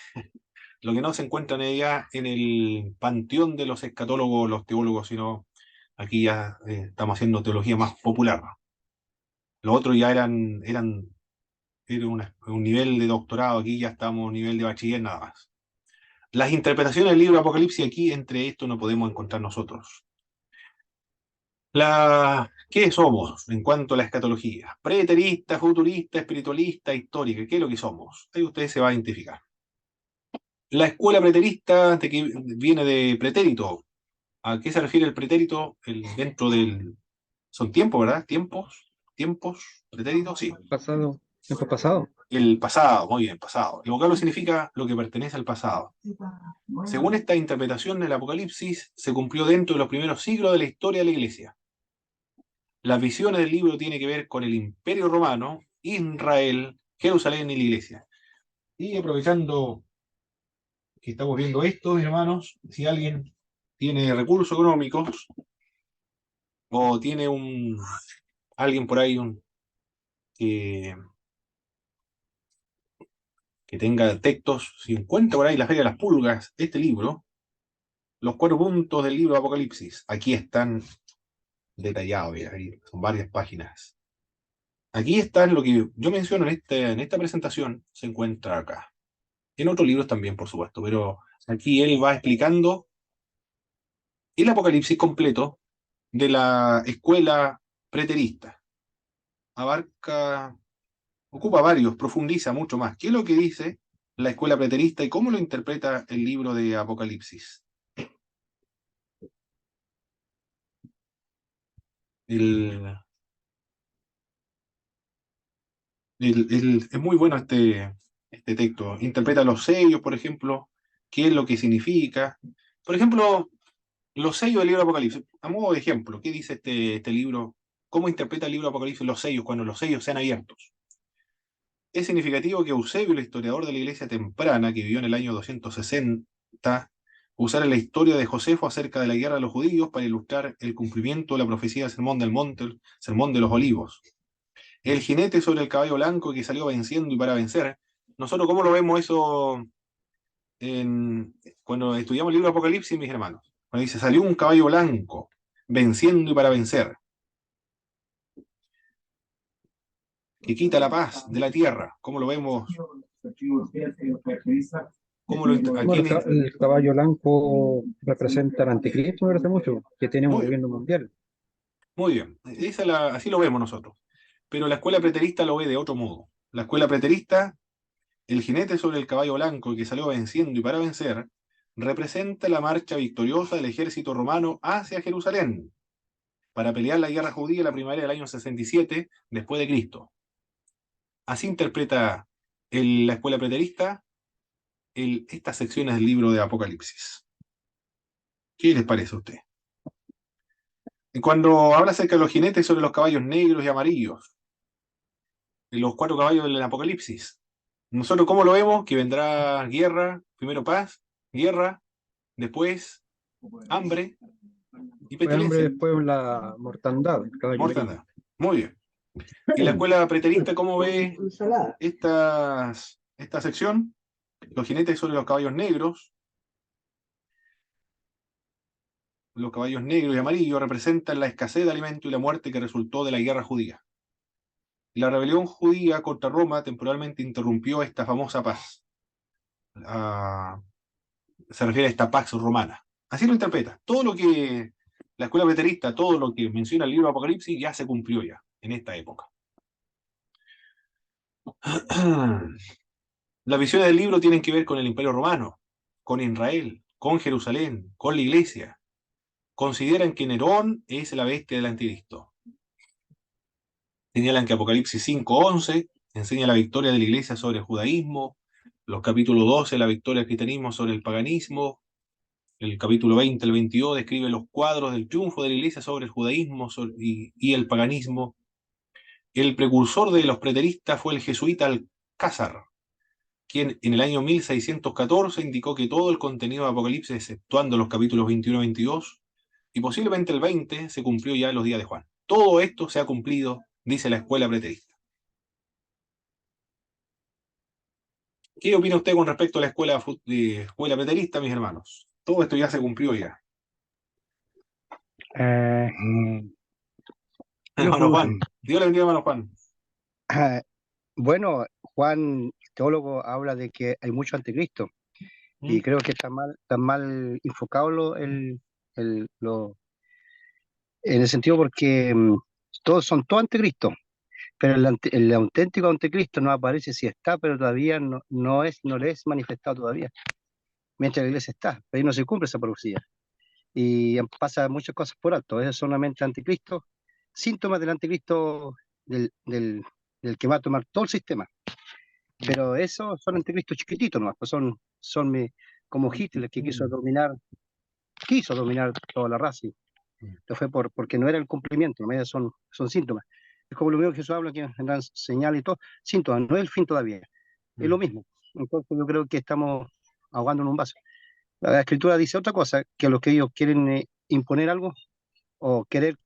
Lo que no se encuentra en ella en el panteón de los escatólogos, los teólogos, sino aquí ya estamos haciendo teología más popular. Los otros ya era un nivel de doctorado, aquí ya estamos a un nivel de bachiller nada más. Las interpretaciones del libro de Apocalipsis, aquí entre esto no podemos encontrar nosotros. ¿Qué somos en cuanto a la escatología? Preterista, futurista, espiritualista, histórica. ¿Qué es lo que somos? Ahí usted se va a identificar. La escuela preterista viene de pretérito. ¿A qué se refiere el pretérito? Dentro del... Son tiempos, ¿verdad? Tiempos, pretérito, sí. Pasado, tiempo pasado. El pasado, muy bien, pasado. El vocablo significa lo que pertenece al pasado. Según esta interpretación del Apocalipsis, se cumplió dentro de los primeros siglos de la historia de la Iglesia. Las visiones del libro tienen que ver con el Imperio Romano, Israel, Jerusalén y la Iglesia. Y aprovechando que estamos viendo esto, mis hermanos, si alguien tiene recursos económicos o tiene alguien por ahí que, que tenga textos, si encuentra por ahí la Feria de las Pulgas, este libro, los 4 puntos del libro de Apocalipsis, aquí están detallados, ahí son varias páginas. Aquí está lo que yo menciono en esta presentación, se encuentra acá. En otros libros también, por supuesto, pero aquí él va explicando el apocalipsis completo de la escuela preterista. Abarca, ocupa varios, profundiza mucho más. ¿Qué es lo que dice la escuela preterista y cómo lo interpreta el libro de Apocalipsis? El, es muy bueno este texto. Interpreta los sellos, por ejemplo, qué es lo que significa. Por ejemplo, los sellos del libro de Apocalipsis. A modo de ejemplo, ¿qué dice este libro? ¿Cómo interpreta el libro de Apocalipsis los sellos cuando los sellos sean abiertos? Es significativo que Eusebio, el historiador de la iglesia temprana, que vivió en el año 260, usara la historia de Josefo acerca de la guerra de los judíos para ilustrar el cumplimiento de la profecía del Sermón del Monte, el Sermón de los Olivos. El jinete sobre el caballo blanco que salió venciendo y para vencer. Nosotros, ¿cómo lo vemos eso cuando estudiamos el libro de Apocalipsis, mis hermanos? Cuando dice, salió un caballo blanco, venciendo y para vencer, que quita la paz de la tierra. ¿Cómo lo vemos? ¿A Bueno, quién el caballo blanco representa al anticristo, me parece mucho, que tiene un Muy bien, gobierno mundial. muy bien. Así lo vemos nosotros. Pero la escuela preterista lo ve de otro modo. La escuela preterista, el jinete sobre el caballo blanco que salió venciendo y para vencer, representa la marcha victoriosa del ejército romano hacia Jerusalén para pelear la guerra judía la primavera del año 67 después de Cristo. Así interpreta la escuela preterista estas secciones del libro de Apocalipsis. ¿Qué les parece a usted? Cuando habla acerca de los jinetes sobre los caballos negros y amarillos, los cuatro caballos del Apocalipsis, nosotros cómo lo vemos, que vendrá guerra, primero paz, guerra, después hambre y Fue hambre, pestilencia, después la mortandad, el caballo amarillo. mortandad. Muy bien. ¿Y la escuela preterista cómo ve esta sección? Los jinetes sobre los caballos negros y amarillos representan la escasez de alimento y la muerte que resultó de la guerra judía. La rebelión judía contra Roma temporalmente interrumpió esta famosa paz. Ah, se refiere a esta pax romana. Así lo interpreta. Todo lo que la escuela preterista, todo lo que menciona el libro de Apocalipsis ya se cumplió ya, en esta época. Las visiones del libro tienen que ver con el Imperio Romano, con Israel, con Jerusalén, con la Iglesia. Consideran que Nerón es la bestia del anticristo. Señalan que Apocalipsis 5:11 enseña la victoria de la Iglesia sobre el judaísmo, los capítulos 12 la victoria del cristianismo sobre el paganismo, el capítulo 20 el 22 describe los cuadros del triunfo de la Iglesia sobre el judaísmo y el paganismo. El precursor de los preteristas fue el jesuita Alcázar, quien en el año 1614 indicó que todo el contenido de Apocalipsis, exceptuando los capítulos 21 y 22, y posiblemente el 20, se cumplió ya en los días de Juan. Todo esto se ha cumplido, dice la escuela preterista. ¿Qué opina usted con respecto a la escuela preterista, mis hermanos? Todo esto ya se cumplió ya. Eh, yo, Hermano Juan, Dios le bendiga, hermano Juan. bueno, Juan, el teólogo, habla de que hay mucho anticristo y ¿Mm? creo que está mal enfocado en el sentido porque todos son todos anticristos, pero el auténtico anticristo no aparece si está, pero todavía no le es manifestado todavía, mientras la iglesia está, ahí no se cumple esa profecía y pasa muchas cosas por alto, es solamente anticristo, síntomas del anticristo del, del, del que va a tomar todo el sistema. Pero esos son anticristos chiquititos, ¿no? Pues como Hitler que quiso dominar toda la raza. Y lo fue porque no era el cumplimiento, ¿no? Son síntomas. Es como lo mismo que Jesús habla, que dan señales y todo, síntomas, no es el fin todavía. Es lo mismo. Entonces yo creo que estamos ahogando en un vaso. La escritura dice otra cosa, que los que ellos quieren imponer algo o querer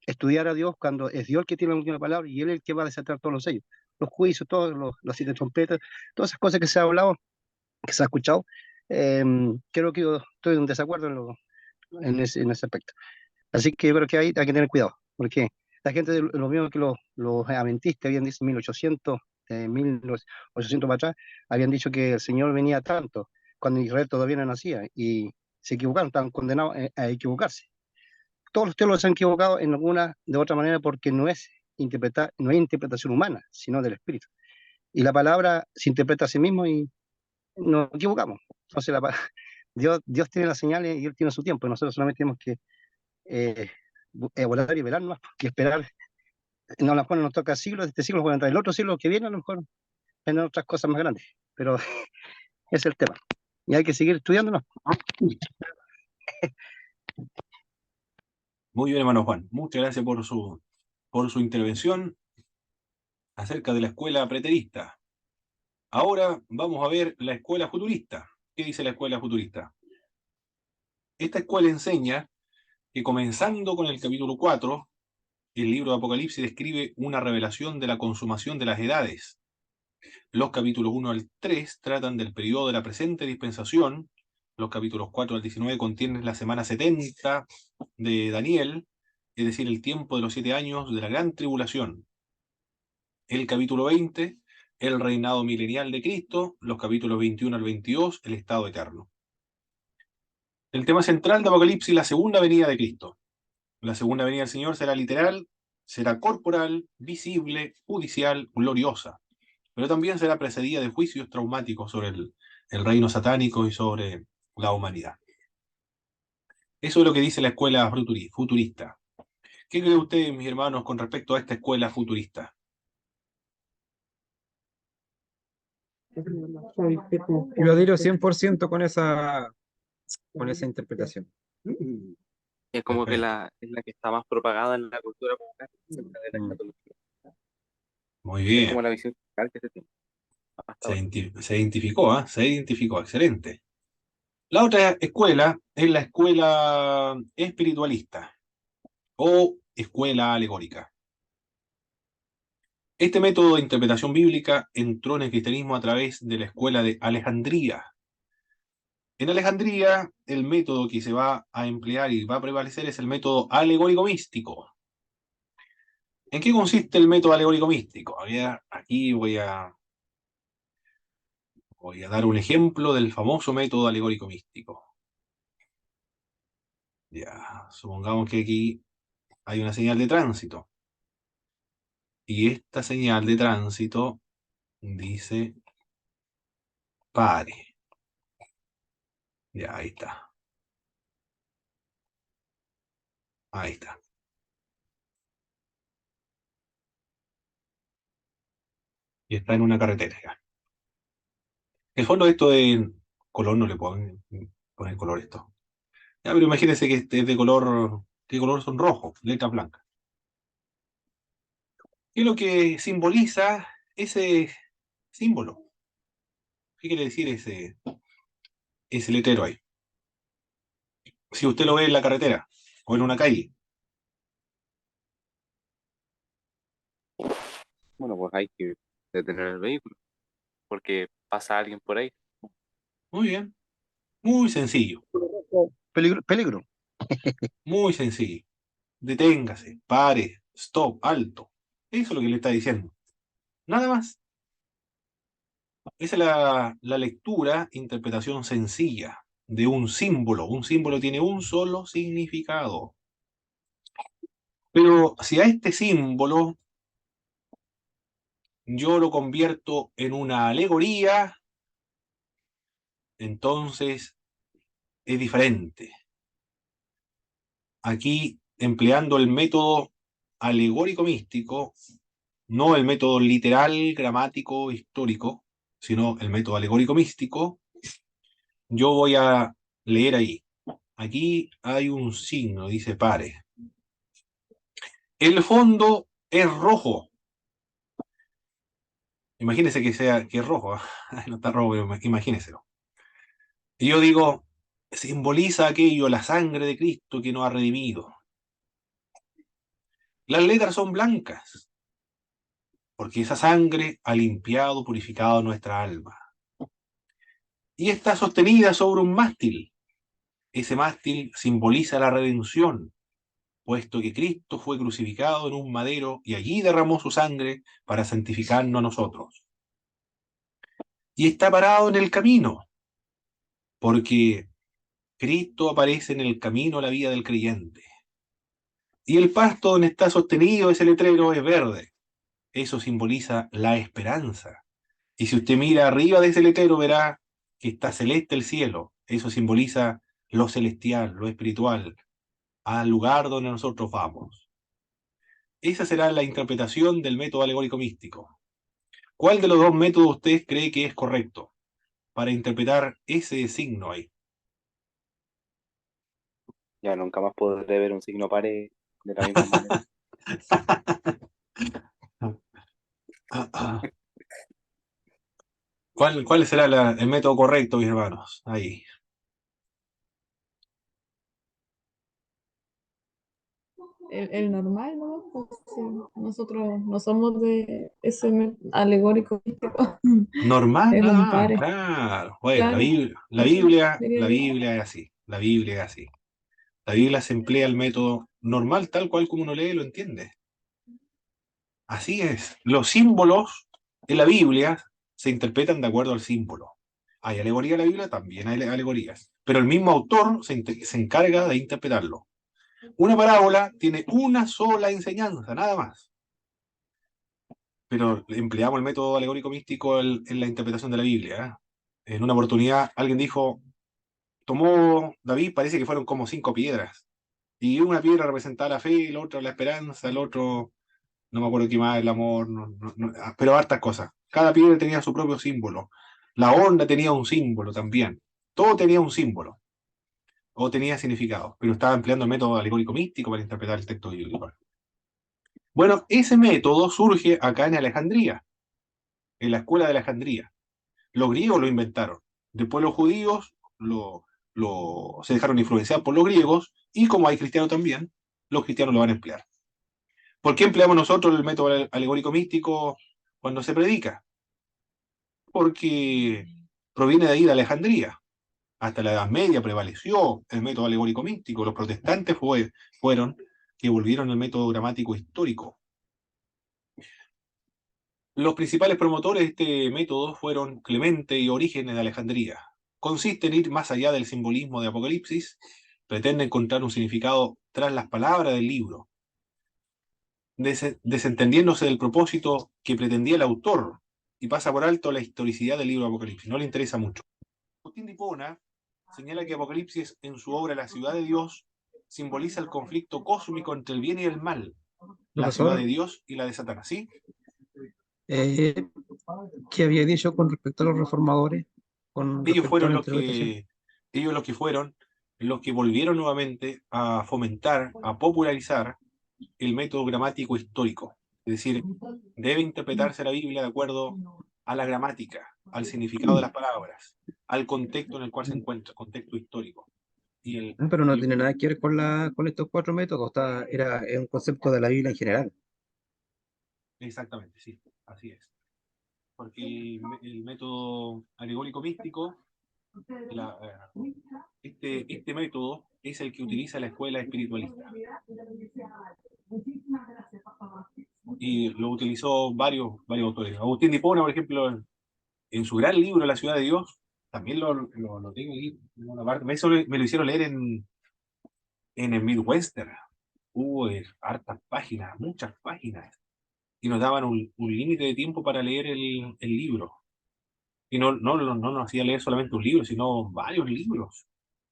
estudiar a Dios cuando es Dios el que tiene la última palabra y Él es el que va a desatar todos los sellos, los juicios, todos los siete trompetas, todas esas cosas que se ha hablado, que se ha escuchado. Creo que yo estoy en desacuerdo en ese aspecto. Así que yo creo que hay que tener cuidado, porque La gente, lo mismo que los adventistas habían dicho 1800, 1800 para atrás, habían dicho que el Señor venía tanto, cuando Israel todavía no nacía, y se equivocaron, estaban condenados a equivocarse. Todos los teólogos se han equivocado en alguna de otra manera porque no es interpretación humana, sino del Espíritu. Y la palabra se interpreta a sí mismo y nos equivocamos. Entonces Dios tiene las señales y Él tiene su tiempo, y nosotros solamente tenemos que eh, volar y velar más, que esperar. No, a lo mejor no nos toca siglos, este siglo puede entrar el otro siglo que viene, a lo mejor en otras cosas más grandes, pero ese es el tema. Y hay que seguir estudiándonos. Muy bien, hermano Juan. Muchas gracias por su intervención acerca de la escuela preterista. Ahora vamos a ver la escuela futurista. ¿Qué dice la escuela futurista? Esta escuela enseña que comenzando con el capítulo 4, el libro de Apocalipsis describe una revelación de la consumación de las edades. Los capítulos 1 al 3 tratan del periodo de la presente dispensación. Los capítulos 4 al 19 contienen la semana 70 de Daniel, es decir, el tiempo de los 7 años de la gran tribulación. El capítulo 20, el reinado milenial de Cristo. Los capítulos 21 al 22, el estado eterno. El tema central de Apocalipsis, la segunda venida de Cristo. La segunda venida del Señor será literal, será corporal, visible, judicial, gloriosa, pero también será precedida de juicios traumáticos sobre el reino satánico y sobre la humanidad. Eso es lo que dice la escuela futurista. ¿Qué creen ustedes, mis hermanos, con respecto a esta escuela futurista? Yo adhiero 100% con esa interpretación. Es como que Perfecto. es la que está más propagada en la cultura popular acerca de la Mm. escatología. Muy Es bien. como la visión general que se tiene hasta ahora. Se identificó, ¿eh? Se identificó. Excelente. La otra escuela es la escuela espiritualista o escuela alegórica. Este método de interpretación bíblica entró en el cristianismo a través de la escuela de Alejandría. En Alejandría, el método que se va a emplear y va a prevalecer es el método alegórico místico. ¿En qué consiste el método alegórico místico? Aquí voy a dar un ejemplo del famoso método alegórico místico. Ya, supongamos que aquí hay una señal de tránsito. Y esta señal de tránsito dice pare. Ya, ahí está. Ahí está. Y está en una carretera. Ya. El fondo de esto de color no le pueden poner color esto. Ya, pero imagínense que este es de color. ¿Qué color son rojos? Letras blancas. ¿Qué es lo que simboliza ese símbolo? ¿Qué quiere decir ese letrero ahí? Si usted lo ve en la carretera o en una calle. Bueno, pues hay que detener el vehículo porque pasa alguien por ahí. Muy bien. Muy sencillo. Peligro, peligro. Muy sencillo. Deténgase, pare, stop, alto. Eso es lo que le está diciendo. Nada más. Esa es la lectura, interpretación sencilla de un símbolo. Un símbolo tiene un solo significado. Pero si a este símbolo yo lo convierto en una alegoría, entonces es diferente. Aquí, empleando el método alegórico místico, no el método literal, gramático, histórico, sino el método alegórico místico, yo voy a leer ahí. Aquí hay un signo, dice pare. El fondo es rojo. Imagínese que es rojo. No está rojo, pero imagíneselo. Y yo digo, simboliza aquello, la sangre de Cristo que nos ha redimido. Las letras son blancas, porque esa sangre ha limpiado, purificado nuestra alma. Y está sostenida sobre un mástil. Ese mástil simboliza la redención. puesto que Cristo fue crucificado en un madero y allí derramó su sangre para santificarnos a nosotros. Y está parado en el camino, porque Cristo aparece en el camino a la vida del creyente. Y el pasto donde está sostenido ese letrero es verde. Eso simboliza la esperanza. Y si usted mira arriba de ese letrero, verá que está celeste el cielo. Eso simboliza lo celestial, lo espiritual, al lugar donde nosotros vamos. Esa será la interpretación del método alegórico místico. ¿Cuál de los dos métodos usted cree que es correcto para interpretar ese signo ahí? Ya nunca más podré ver un signo pares de la misma manera. ¿Cuál será el método correcto, mis hermanos? Ahí. El normal, ¿no? Pues, sí, nosotros no somos de ese alegórico místico, Normal, de los impares. claro. Bueno, Claro, la eso Biblia, diría la yo. Biblia es así. La Biblia es así. La Biblia se emplea el método normal, tal cual como uno lee, lo entiende. Así es. Los símbolos en la Biblia se interpretan de acuerdo al símbolo. Hay alegoría en la Biblia, también hay alegorías. Pero el mismo autor se encarga de interpretarlo. Una parábola tiene una sola enseñanza, nada más. Pero empleamos el método alegórico místico en la interpretación de la Biblia. En una oportunidad alguien dijo, tomó David, parece que fueron como 5 piedras. Y una piedra representaba la fe, la otra la esperanza, el otro, no me acuerdo qué más, el amor, pero hartas cosas. Cada piedra tenía su propio símbolo. La onda tenía un símbolo también. Todo tenía un símbolo o tenía significado, pero estaba empleando el método alegórico místico para interpretar el texto bíblico. Bueno, ese método surge acá en Alejandría, en la escuela de Alejandría. Los griegos lo inventaron. Después los judíos se dejaron influenciar por los griegos y como hay cristianos también, los cristianos lo van a emplear. ¿Por qué empleamos nosotros el método alegórico místico cuando se predica? Porque proviene de ahí de Alejandría. Hasta la Edad Media prevaleció el método alegórico místico. Los protestantes fueron que volvieron al método gramático histórico. Los principales promotores de este método fueron Clemente y Orígenes de Alejandría. Consiste en ir más allá del simbolismo de Apocalipsis, pretende encontrar un significado tras las palabras del libro, desentendiéndose del propósito que pretendía el autor, y pasa por alto la historicidad del libro de Apocalipsis, no le interesa mucho. Agustín de Hipona señala que Apocalipsis, en su obra La ciudad de Dios, simboliza el conflicto cósmico entre el bien y el mal, la ciudad de Profesor, Dios y la de Satanás, ¿sí? eh, ¿qué había dicho con respecto a los reformadores? Con Ellos respecto a fueron la interpretación. los que volvieron nuevamente a fomentar, a popularizar el método gramático histórico. Es decir, debe interpretarse la Biblia de acuerdo a la gramática, al significado de las palabras, al contexto en el cual se encuentra, contexto histórico. Y Pero no tiene nada que ver con estos cuatro métodos. Es un concepto de la Biblia en general. exactamente, sí, así es. Porque el método alegórico místico, la, este método es el que utiliza la escuela espiritualista. Y lo utilizó varios autores. Agustín de Hipona, por ejemplo, en su gran libro La ciudad de Dios, también lo tengo aquí en una parte. Eso me lo hicieron leer en el Midwestern. Hubo hartas páginas, muchas páginas. Y nos daban un límite de tiempo para leer el libro. Y no nos hacía leer solamente un libro, sino varios libros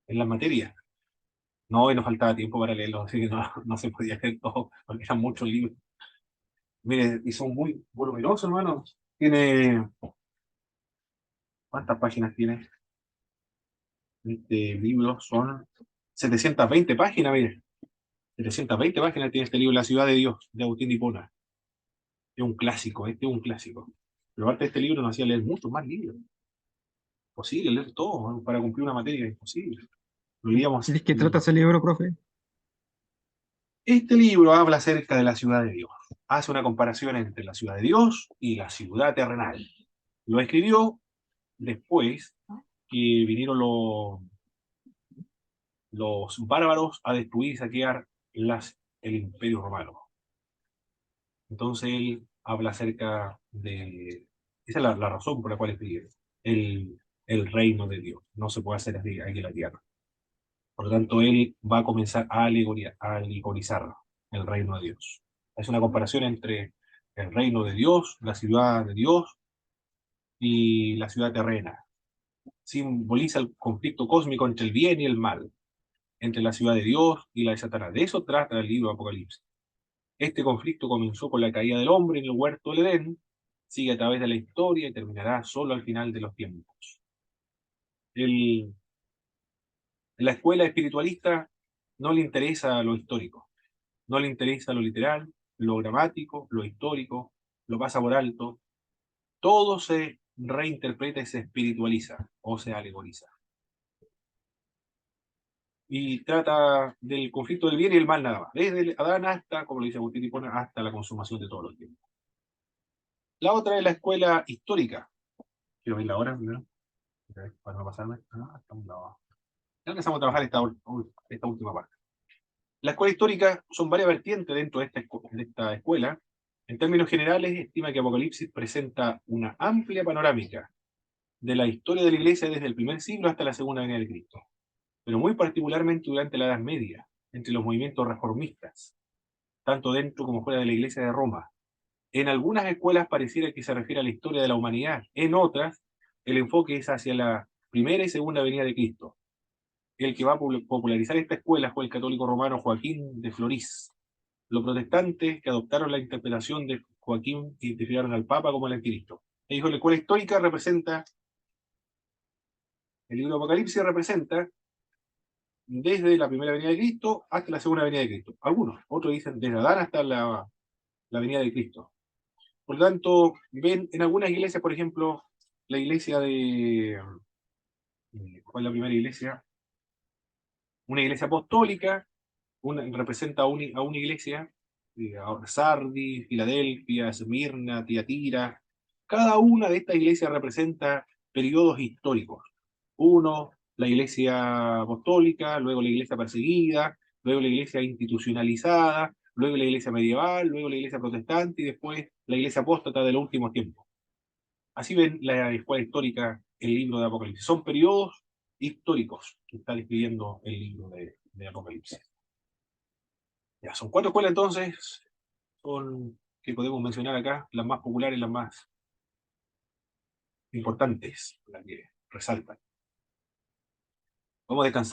en las materias. No, y nos faltaba tiempo para leerlos, así que no se podía leer todo, porque eran muchos libros. Mire, y son muy voluminosos, hermano. Tiene, ¿cuántas páginas tiene? Este libro son 720 páginas, mire. 720 páginas tiene este libro, La ciudad de Dios, de Agustín de Hipona. Es un clásico, este es un clásico. Pero aparte de este libro nos hacía leer muchos más libros. Imposible leer todo, ¿no? Para cumplir una materia, imposible. Lo leíamos. ¿De qué trata ese libro, profe? Este libro habla acerca de la ciudad de Dios. Hace una comparación entre la ciudad de Dios y la ciudad terrenal. Lo escribió después que vinieron los bárbaros a destruir y saquear el Imperio Romano. Entonces él habla acerca de... Esa es la razón por la cual escribe el reino de Dios. No se puede hacer así aquí en la tierra. Por lo tanto, él va a comenzar a alegorizar el reino de Dios. Es una comparación entre el reino de Dios, la ciudad de Dios y la ciudad terrena. Simboliza el conflicto cósmico entre el bien y el mal, entre la ciudad de Dios y la de Satanás. De eso trata el libro de Apocalipsis. Este conflicto comenzó con la caída del hombre en el huerto del Edén, sigue a través de la historia y terminará solo al final de los tiempos. La escuela espiritualista no le interesa lo histórico, no le interesa lo literal, lo gramático, lo histórico, lo pasa por alto. Todo se reinterpreta y se espiritualiza o se alegoriza. Y trata del conflicto del bien y el mal nada más, desde Adán hasta, como lo dice Agustín Hipona, hasta la consumación de todos los tiempos. La otra es la escuela histórica. Quiero ver la hora primero, para no pasarme. Estamos abajo. Ya empezamos a trabajar esta última parte. La escuela histórica son varias vertientes dentro de esta escuela. En términos generales, estima que Apocalipsis presenta una amplia panorámica de la historia de la Iglesia desde el primer siglo hasta la segunda venida de Cristo, pero muy particularmente durante la Edad Media, entre los movimientos reformistas, tanto dentro como fuera de la Iglesia de Roma. En algunas escuelas pareciera que se refiere a la historia de la humanidad, en otras el enfoque es hacia la primera y segunda venida de Cristo. El que va a popularizar esta escuela fue el católico romano Joaquín de Florís. Los protestantes que adoptaron la interpretación de Joaquín identificaron al Papa como el anticristo. E dijo, la escuela histórica representa, el libro de Apocalipsis representa desde la primera venida de Cristo hasta la segunda venida de Cristo. Algunos, otros dicen desde Adán hasta la venida de Cristo. Por lo tanto, ven en algunas iglesias, por ejemplo, la iglesia de... ¿Cuál es la primera iglesia? Una iglesia apostólica, representa a una iglesia, Sardis, Filadelfia, Esmirna, Tiatira. Cada una de estas iglesias representa periodos históricos. Uno, la iglesia apostólica, luego la iglesia perseguida, luego la iglesia institucionalizada, luego la iglesia medieval, luego la iglesia protestante y después la iglesia apóstata de los últimos tiempos. Así ven la escuela histórica el libro de Apocalipsis. Son periodos históricos que está describiendo el libro de Apocalipsis. Ya, son 4 escuelas entonces, son que podemos mencionar acá, las más populares, las más importantes, las que resaltan. Vamos a descansar.